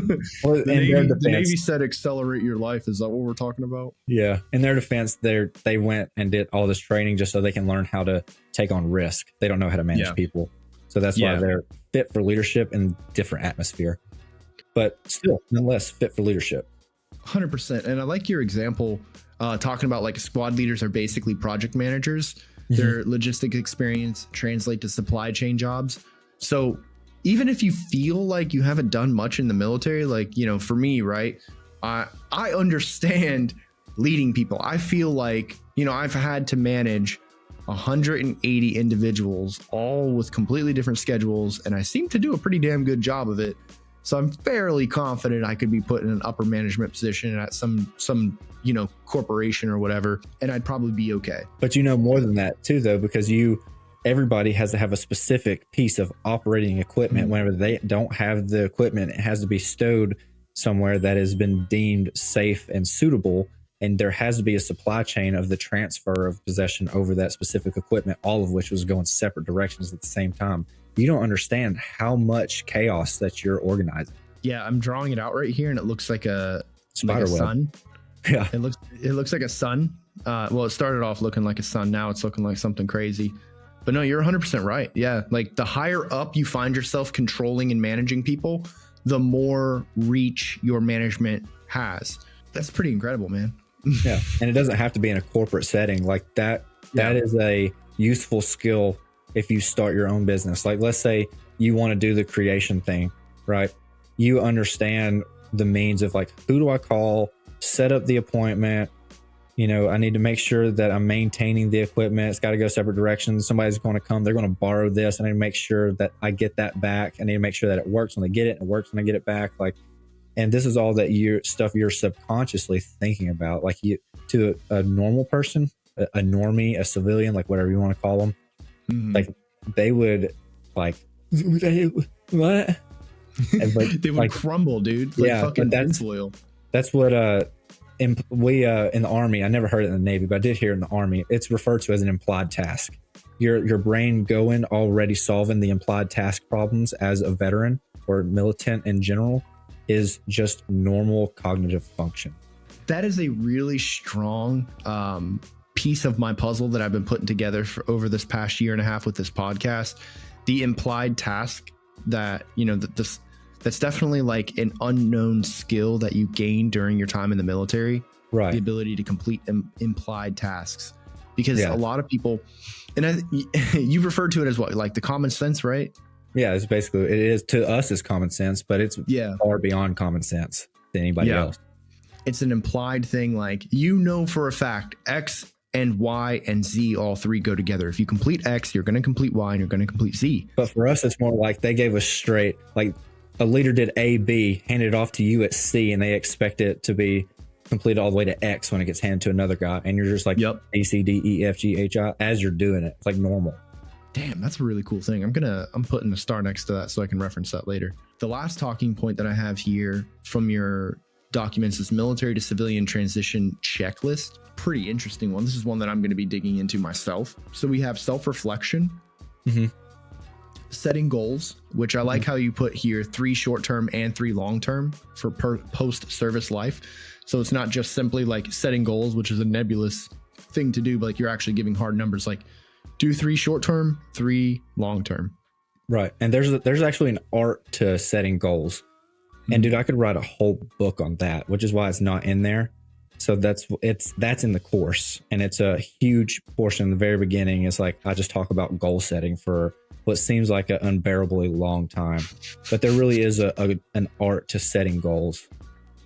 Well, the Navy said accelerate your life. Is that what we're talking about? Yeah. In their defense, they went and did all this training just so they can learn how to take on risk. They don't know how to manage people. So that's why they're fit for leadership in different atmosphere. But still, nonetheless, fit for leadership. 100%. And I like your example talking about like squad leaders are basically project managers. Their logistic experience translate to supply chain jobs. So even if you feel like you haven't done much in the military, like, for me, right, I understand leading people. I feel like, I've had to manage 180 individuals, all with completely different schedules, and I seem to do a pretty damn good job of it. So I'm fairly confident I could be put in an upper management position at some corporation or whatever, and I'd probably be okay. But more than that too, though, because everybody has to have a specific piece of operating equipment. Whenever they don't have the equipment, it has to be stowed somewhere that has been deemed safe and suitable. And there has to be a supply chain of the transfer of possession over that specific equipment, all of which was going separate directions at the same time. You don't understand how much chaos that you're organizing. Yeah, I'm drawing it out right here, and it looks like a sun. Yeah, it looks like a sun. Well, it started off looking like a sun. Now it's looking like something crazy. But no, you're 100% right. Yeah, like the higher up you find yourself controlling and managing people, the more reach your management has. That's pretty incredible, man. Yeah, and it doesn't have to be in a corporate setting like that. That is a useful skill if you start your own business. Like, let's say you want to do the creation thing, right? You understand the means of like, who do I call, set up the appointment. I need to make sure that I'm maintaining the equipment. It's got to go separate directions. Somebody's going to come. They're going to borrow this. I need to make sure that I get that back. I need to make sure that it works when they get it and it works when I get it back. Like, And this is all that you're subconsciously thinking about. Like to a normal person, a normie, a civilian, like whatever you want to call them, like they would like, what? They would crumble, dude. Like fucking tinfoil. That's what in the Army, I never heard it in the Navy, but I did hear it in the Army. It's referred to as an implied task. Your brain going already solving the implied task problems as a veteran or militant in general is just normal cognitive function. That is a really strong piece of my puzzle that I've been putting together for over this past year and a half with this podcast. The implied task that, that's definitely like an unknown skill that you gain during your time in the military. Right. The ability to complete implied tasks. Because a lot of people, and you referred to it as what, like the common sense, right? Yeah, it is to us is common sense, but it's far beyond common sense to anybody else. It's an implied thing, like for a fact X and Y and Z all three go together. If you complete X, you're going to complete Y and you're going to complete Z. But for us, it's more like they gave us straight, like a leader did A, B, handed it off to you at C, and they expect it to be completed all the way to X when it gets handed to another guy, and you're just like A, C, D, E, F, G, H, I as you're doing it. It's like normal. Damn, that's a really cool thing. I'm putting a star next to that so I can reference that later. The last talking point that I have here from your documents is military to civilian transition checklist. Pretty interesting one. This is one that I'm going to be digging into myself. So we have self-reflection, setting goals, which I like how you put here 3 short-term and 3 long-term for post-service life. So it's not just simply like setting goals, which is a nebulous thing to do, but like you're actually giving hard numbers, like do 3 short-term, 3 long-term. Right. And there's actually an art to setting goals. And dude, I could write a whole book on that, which is why it's not in there. So that's in the course, and it's a huge portion in the very beginning. It's like I just talk about goal setting for what seems like an unbearably long time, but there really is an art to setting goals.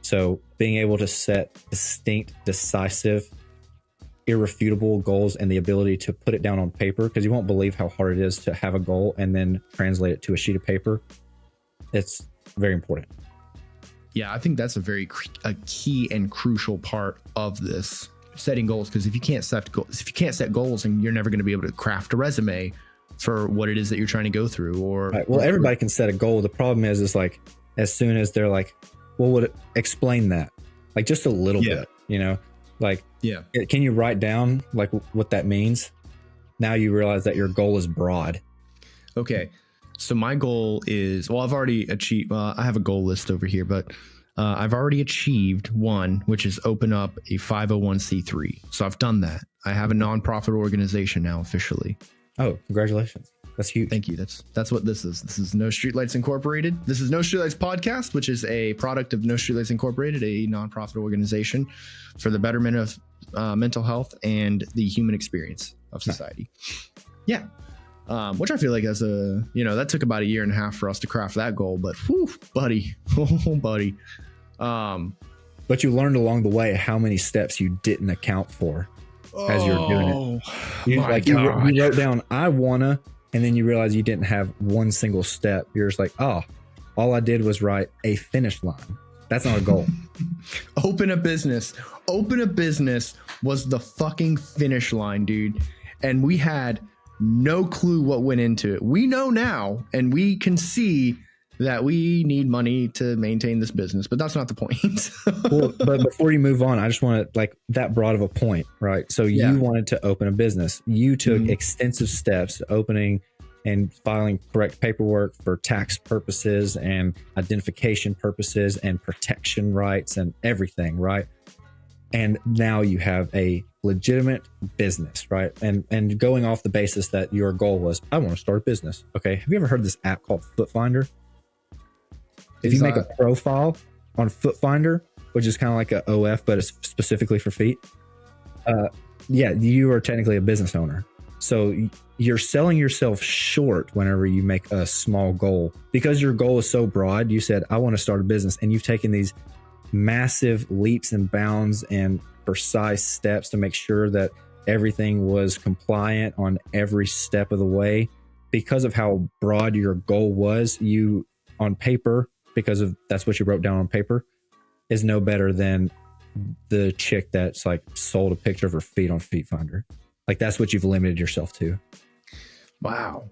So being able to set distinct, decisive, irrefutable goals and the ability to put it down on paper, because you won't believe how hard it is to have a goal and then translate it to a sheet of paper. It's very important. Yeah, I think that's a key and crucial part of this, setting goals. Because if you can't set goals, and you're never going to be able to craft a resume for what it is that you're trying to go through. Or right. Well, everybody can set a goal. The problem is like as soon as they're like, well, explain that, like just a little bit, like can you write down like what that means? Now you realize that your goal is broad. Okay. So my goal is, I've already achieved, I have a goal list over here, but I've already achieved one, which is open up a 501c3. So I've done that. I have a nonprofit organization now officially. Oh, congratulations. That's huge. Thank you. That's what this is. This is No Streetlights Incorporated. This is No Streetlights Podcast, which is a product of No Streetlights Incorporated, a nonprofit organization for the betterment of mental health and the human experience of society. Yeah. Which I feel like that took about a year and a half for us to craft that goal, but buddy. But you learned along the way how many steps you didn't account for as you were doing it. You wrote down, I wanna, and then you realize you didn't have one single step. You're just like, oh, all I did was write a finish line. That's not a goal. Open a business was the fucking finish line, dude. And we had no clue what went into it. We know now, and we can see that we need money to maintain this business, but that's not the point. Well, but before you move on, I just want to like that broad of a point, right? So you wanted to open a business. You took extensive steps to opening and filing correct paperwork for tax purposes and identification purposes and protection rights and everything, right? And now you have a legitimate business, right? And going off the basis that your goal was, I want to start a business. Okay. Have you ever heard of this app called Foot Finder? If you make a profile on Foot Finder, which is kind of like a OF, but it's specifically for feet. You are technically a business owner. So you're selling yourself short whenever you make a small goal, because your goal is so broad. You said, I want to start a business, and you've taken these massive leaps and bounds and precise steps to make sure that everything was compliant on every step of the way. Because of how broad your goal was, you on paper because of that's what you wrote down on paper is no better than the chick that's like sold a picture of her feet on Feet Finder. Like that's what you've limited yourself to. Wow.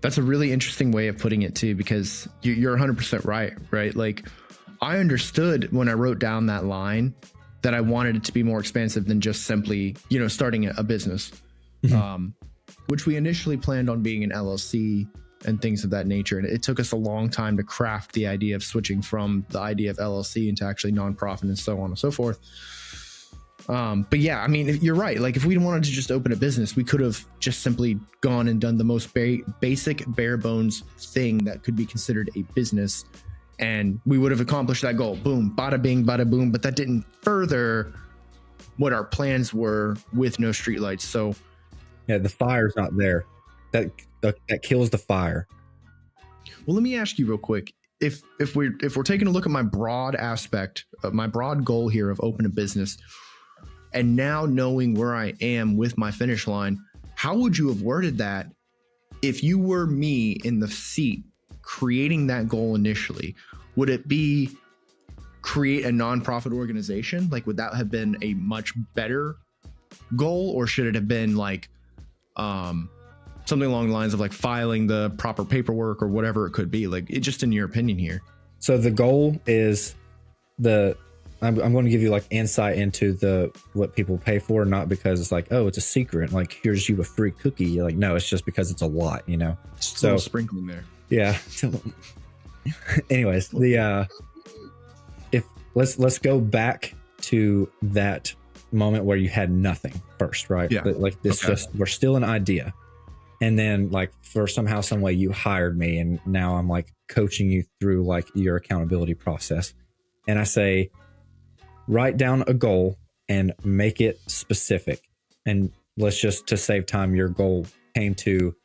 That's a really interesting way of putting it too, because you're 100% right? Like I understood when I wrote down that line that I wanted it to be more expansive than just simply, starting a business, which we initially planned on being an LLC and things of that nature. And it took us a long time to craft the idea of switching from the idea of LLC into actually nonprofit and so on and so forth. But yeah, I mean, you're right. Like if we wanted to just open a business, we could have just simply gone and done the most basic bare bones thing that could be considered a business. And we would have accomplished that goal. Boom, bada bing, bada boom. But that didn't further what our plans were with no streetlights. So yeah, the fire's not there. That kills the fire. Well, let me ask you real quick. If we're taking a look at my broad aspect of my broad goal here of open a business, and now knowing where I am with my finish line, how would you have worded that if you were me in the seat creating that goal initially? Would it be create a nonprofit organization? Like, would that have been a much better goal, or should it have been like something along the lines of like filing the proper paperwork or whatever it could be? Like, it just in your opinion here. So the goal is I'm going to give you like insight into what people pay for, not because it's like, oh, it's a secret. Like, here's you a free cookie. You're like, no, it's just because it's a lot, Just a little sprinkling there. Yeah. Anyways, let's go back to that moment where you had nothing first, right? Yeah. Like this, okay. We're still an idea. And then like for somehow, some way you hired me, and now I'm like coaching you through like your accountability process. And I say, write down a goal and make it specific. And let's just, to save time, your goal came to,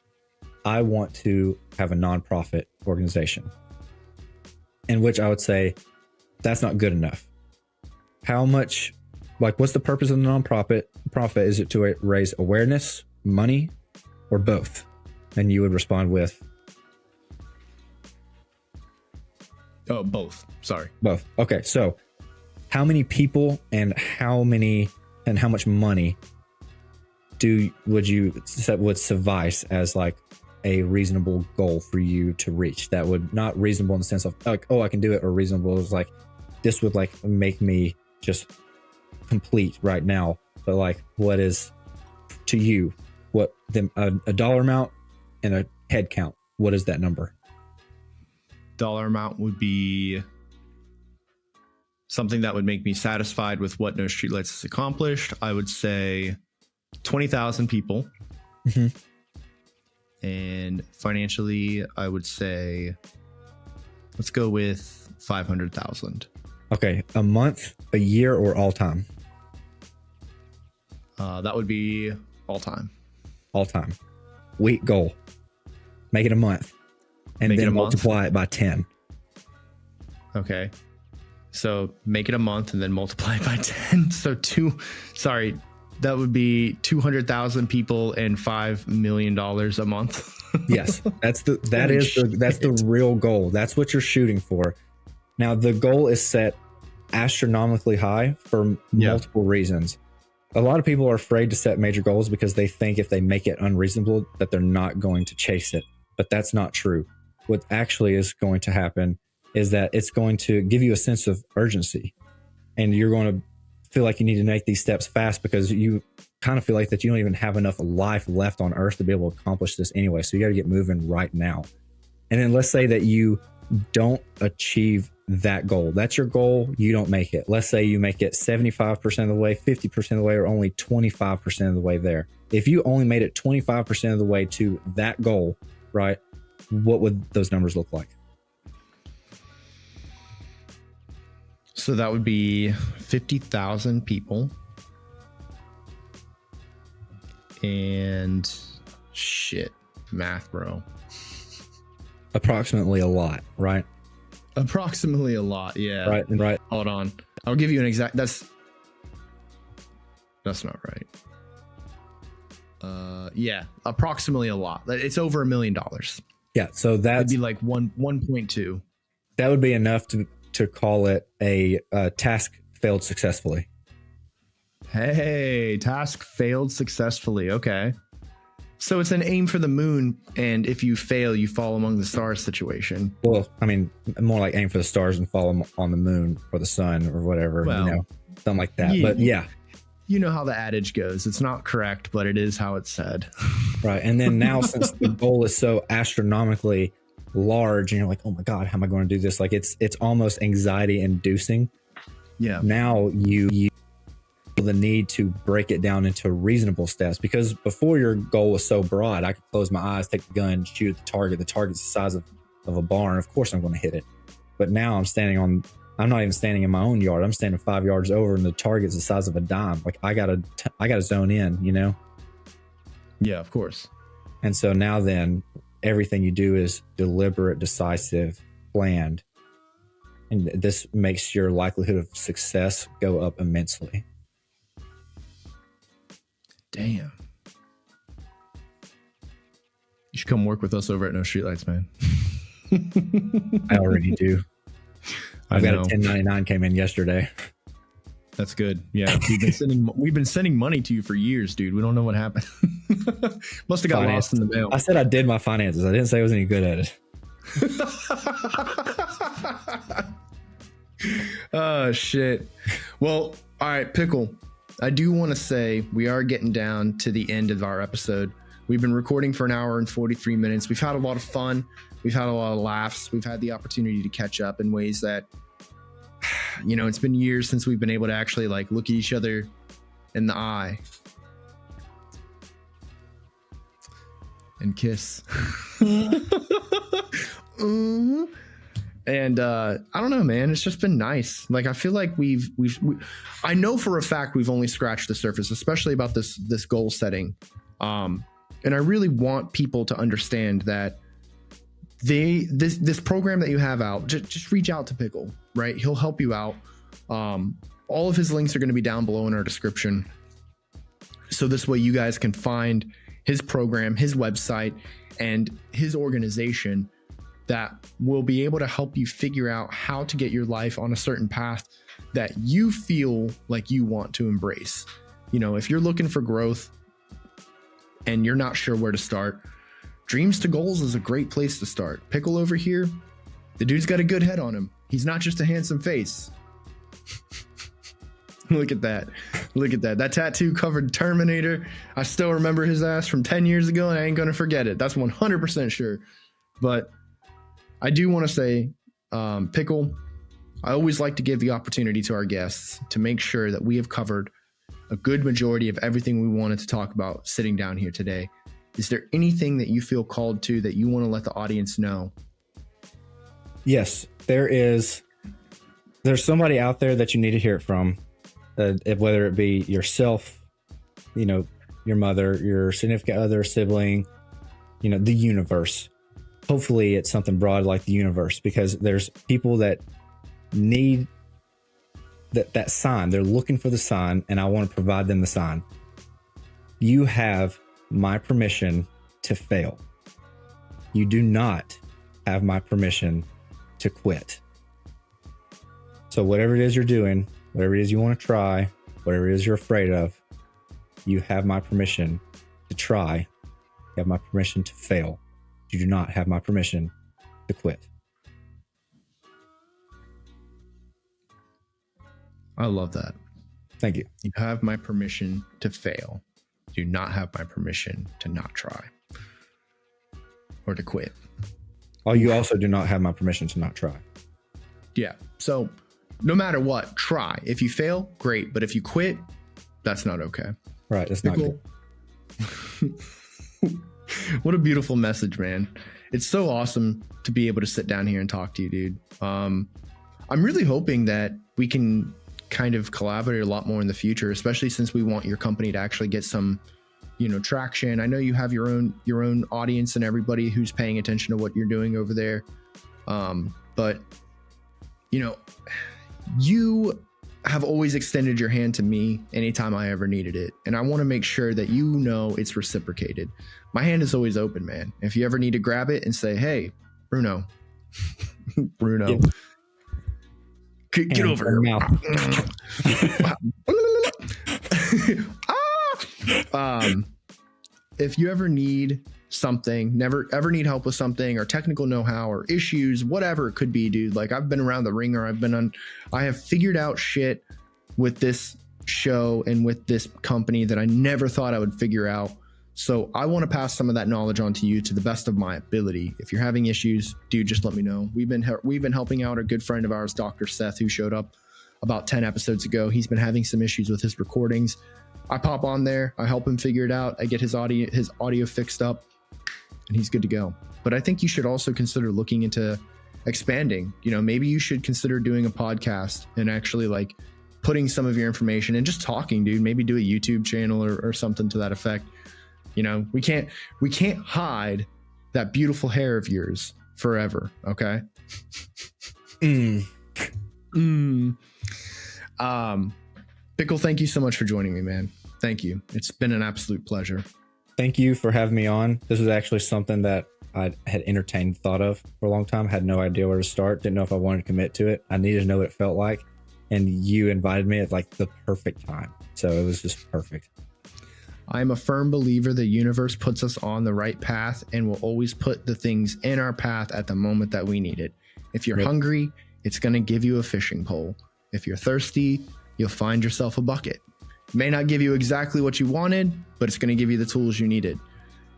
I want to have a nonprofit organization. In which I would say, that's not good enough. How much, like, what's the purpose of the nonprofit? Profit, is it to raise awareness, money, or both? And you would respond with, oh, both. Sorry. Both. Okay. So how many people and how much money would suffice as like a reasonable goal for you to reach? That would, not reasonable in the sense of like, oh, I can do it, or reasonable is like, this would like make me just complete right now. But like, what is to you, what a dollar amount and a head count? What is that number? Dollar amount would be something that would make me satisfied with what No Streetlights has accomplished. I would say 20,000 people. Mm-hmm. And financially, I would say, let's go with 500,000. Okay. A month, a year, or all time? That would be all time. All time. Week goal. Make it a month. And then multiply it by 10. Okay. So make it a month and then multiply it by 10. So that would be 200,000 people and $5 million a month. Yes, that's the real goal. That's what you're shooting for. Now the goal is set astronomically high for multiple reasons. A lot of people are afraid to set major goals because they think if they make it unreasonable that they're not going to chase it. But that's not true. What actually is going to happen is that it's going to give you a sense of urgency, and you're going to feel like you need to make these steps fast because you kind of feel like that you don't even have enough life left on earth to be able to accomplish this anyway. So you got to get moving right now. And then let's say that you don't achieve that goal. That's your goal. You don't make it. Let's say you make it 75% of the way, 50% of the way, or only 25% of the way there. If you only made it 25% of the way to that goal, right? What would those numbers look like? So that would be 50,000 people. And shit, math, bro. Approximately a lot, right? Approximately a lot, yeah. Right. Hold on. I'll give you an exact. That's not right. Yeah, approximately a lot. It's over $1 million. Yeah, so that'd be like 1.2. That would be enough to call it a task failed successfully. Hey, task failed successfully. Okay. So it's an aim for the moon, and if you fail, you fall among the stars situation. Well, I mean, more like aim for the stars and fall on the moon or the sun or whatever, Well, something like that. But yeah. You know how the adage goes. It's not correct, but it is how it's said. Right. And then now, since the goal is so astronomically large and you're like, oh my God, how am I going to do this? Like it's almost anxiety inducing. Yeah. Now you feel the need to break it down into reasonable steps, because before your goal was so broad, I could close my eyes, take the gun, shoot at the target. The target's the size of a barn. Of course I'm going to hit it. But now I'm not even standing in my own yard. I'm standing 5 yards over and the target's the size of a dime. Like I gotta zone in, Yeah, of course. And so now then everything you do is deliberate, decisive, planned. And this makes your likelihood of success go up immensely. Damn. You should come work with us over at No Streetlights, man. I already do. I've got a 1099 came in yesterday. That's good. Yeah, we've been sending money to you for years, dude. We don't know what happened. Must have got lost in the mail. I said I did my finances. I didn't say I was any good at it. Oh shit. Well, all right, Pickle. I do want to say we are getting down to the end of our episode. We've been recording for an hour and 43 minutes. We've had a lot of fun. We've had a lot of laughs. We've had the opportunity to catch up in ways that, it's been years since we've been able to actually like look at each other in the eye and kiss. And I don't know, man. It's just been nice. Like I feel like I know for a fact we've only scratched the surface, especially about this goal setting. And I really want people to understand that this program that you have out, just reach out to Pickle, right? He'll help you out. All of his links are going to be down below in our description. So this way you guys can find his program, his website, and his organization that will be able to help you figure out how to get your life on a certain path that you feel like you want to embrace. If you're looking for growth and you're not sure where to start, Dreams to Goals is a great place to start. Pickle over here, the dude's got a good head on him. He's not just a handsome face. Look at that. Look at that. That tattoo covered Terminator. I still remember his ass from 10 years ago and I ain't going to forget it. That's 100% sure. But I do want to say, Pickle, I always like to give the opportunity to our guests to make sure that we have covered a good majority of everything we wanted to talk about sitting down here today. Is there anything that you feel called to that you want to let the audience know? Yes, there's somebody out there that you need to hear it from, whether it be yourself, your mother, your significant other, sibling, the universe. Hopefully it's something broad like the universe, because there's people that need that sign. They're looking for the sign, and I want to provide them the sign. You have my permission to fail. You do not have my permission to quit. So whatever it is you're doing, whatever it is you want to try, whatever it is you're afraid of, you have my permission to try. You have my permission to fail. You do not have my permission to quit. I love that. Thank you. You have my permission to fail. Do not have my permission to not try or to quit. Oh, you also do not have my permission to not try. Yeah. So no matter what, try. If you fail, great. But if you quit, that's not okay. Right. That's not good. What a beautiful message, man. It's so awesome to be able to sit down here and talk to you, dude. I'm really hoping that we can kind of collaborate a lot more in the future, especially since we want your company to actually get some, traction. I know you have your own audience and everybody who's paying attention to what you're doing over there. But you have always extended your hand to me anytime I ever needed it. And I want to make sure that it's reciprocated. My hand is always open, man. If you ever need to grab it and say, hey, Bruno, Bruno. Get over here. If you ever need something, never ever need help with something or technical know-how or issues, whatever it could be, dude, like I've been around the ringer, I have figured out shit with this show and with this company that I never thought I would figure out. So I want to pass some of that knowledge on to you to the best of my ability. If you're having issues, dude, just let me know. We've been helping out a good friend of ours, Dr. Seth, who showed up about 10 episodes ago. He's been having some issues with his recordings. I pop on there, I help him figure it out. I get his audio fixed up, and he's good to go. But I think you should also consider looking into expanding. You know, maybe you should consider doing a podcast and actually like putting some of your information and just talking, dude. Maybe do a YouTube channel or something to that effect. You know, we can't hide that beautiful hair of yours forever. Okay. Pickle, thank you so much for joining me, man. Thank you. It's been an absolute pleasure. Thank you for having me on. This was actually something that I had entertained, thought of for a long time. Had no idea where to start. Didn't know if I wanted to commit to it. I needed to know what it felt like. And you invited me at like the perfect time. So it was just perfect. I'm a firm believer the universe puts us on the right path and will always put the things in our path at the moment that we need it. If you're hungry, it's going to give you a fishing pole. If you're thirsty, you'll find yourself a bucket. It may not give you exactly what you wanted, but it's going to give you the tools you needed.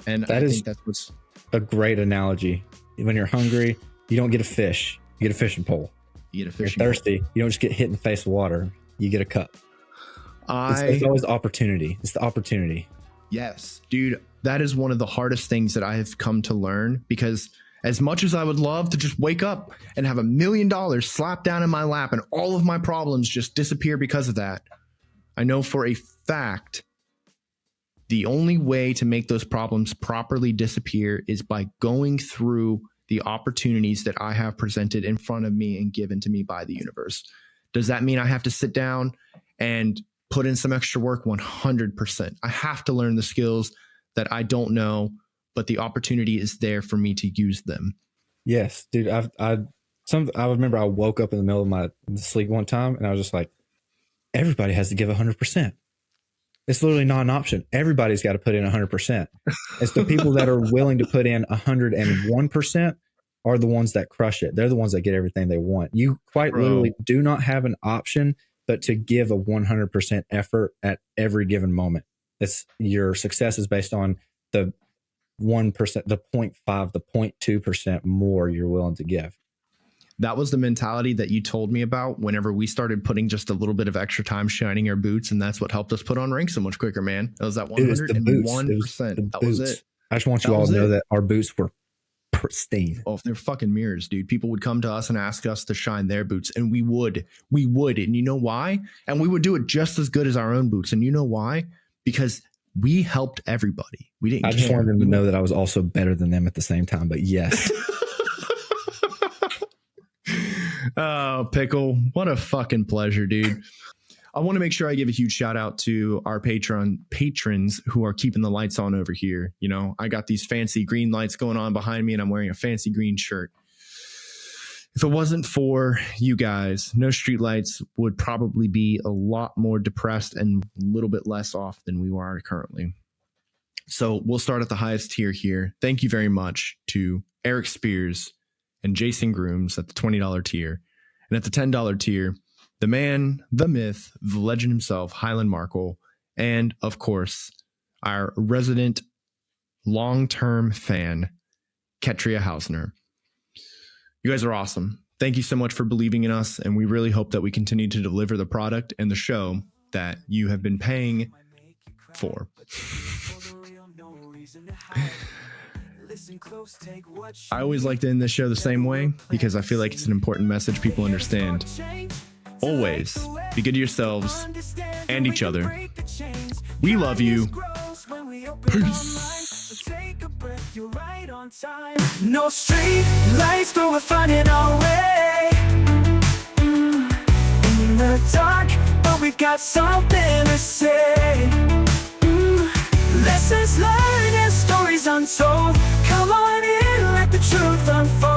And I think that's what's a great analogy. When you're hungry, you don't get a fish, you get a fishing pole. You get a fishing pole. You're thirsty, you don't just get hit in the face with water, you get a cup. It's always opportunity. It's the opportunity. Yes, dude, that is one of the hardest things that I have come to learn, because as much as I would love to just wake up and have $1 million slapped down in my lap and all of my problems just disappear because of that, I know for a fact the only way to make those problems properly disappear is by going through the opportunities that I have presented in front of me and given to me by the universe. Does that mean I have to sit down and put in some extra work? 100%. I have to learn the skills that I don't know, but the opportunity is there for me to use them. Yes, dude. I remember I woke up in the middle of my sleep one time and I was just like, everybody has to give 100%. It's literally not an option. Everybody's got to put in 100%. It's the people that are willing to put in 101% are the ones that crush it. They're the ones that get everything they want. You quite literally do not have an option but to give a 100% effort at every given moment. It's your success is based on the 1%, the 0.5, the 0.2% more you're willing to give. That was the mentality that you told me about whenever we started putting just a little bit of extra time shining our boots. And that's what helped us put on rank so much quicker, man. That was that 101%. That was it. I just want you all to know that our boots were pristine. Oh, they're fucking mirrors, dude. People would come to us and ask us to shine their boots, and we would. And you know why? And we would do it just as good as our own boots. And you know why? Because we helped everybody. We didn't. I just wanted them to know that I was also better than them at the same time. But yes. Oh, Pickle, what a fucking pleasure, dude. I want to make sure I give a huge shout out to our patrons who are keeping the lights on over here. You know, I got these fancy green lights going on behind me and I'm wearing a fancy green shirt. If it wasn't for you guys, No Street Lights would probably be a lot more depressed and a little bit less off than we are currently. So we'll start at the highest tier here. Thank you very much to Eric Spears and Jason Grooms at the $20 tier. And at the $10 tier, the man, the myth, the legend himself, Highland Markle, and of course, our resident long-term fan, Ketria Hausner. You guys are awesome. Thank you so much for believing in us, and we really hope that we continue to deliver the product and the show that you have been paying for. I always like to end this show the same way because I feel like it's an important message people understand. Always be good to yourselves and each other. We love you. Peace. No street lights, but we're finding our way. In the dark, but we've got something to say. Lessons learned and stories untold. Come on in, let the truth unfold.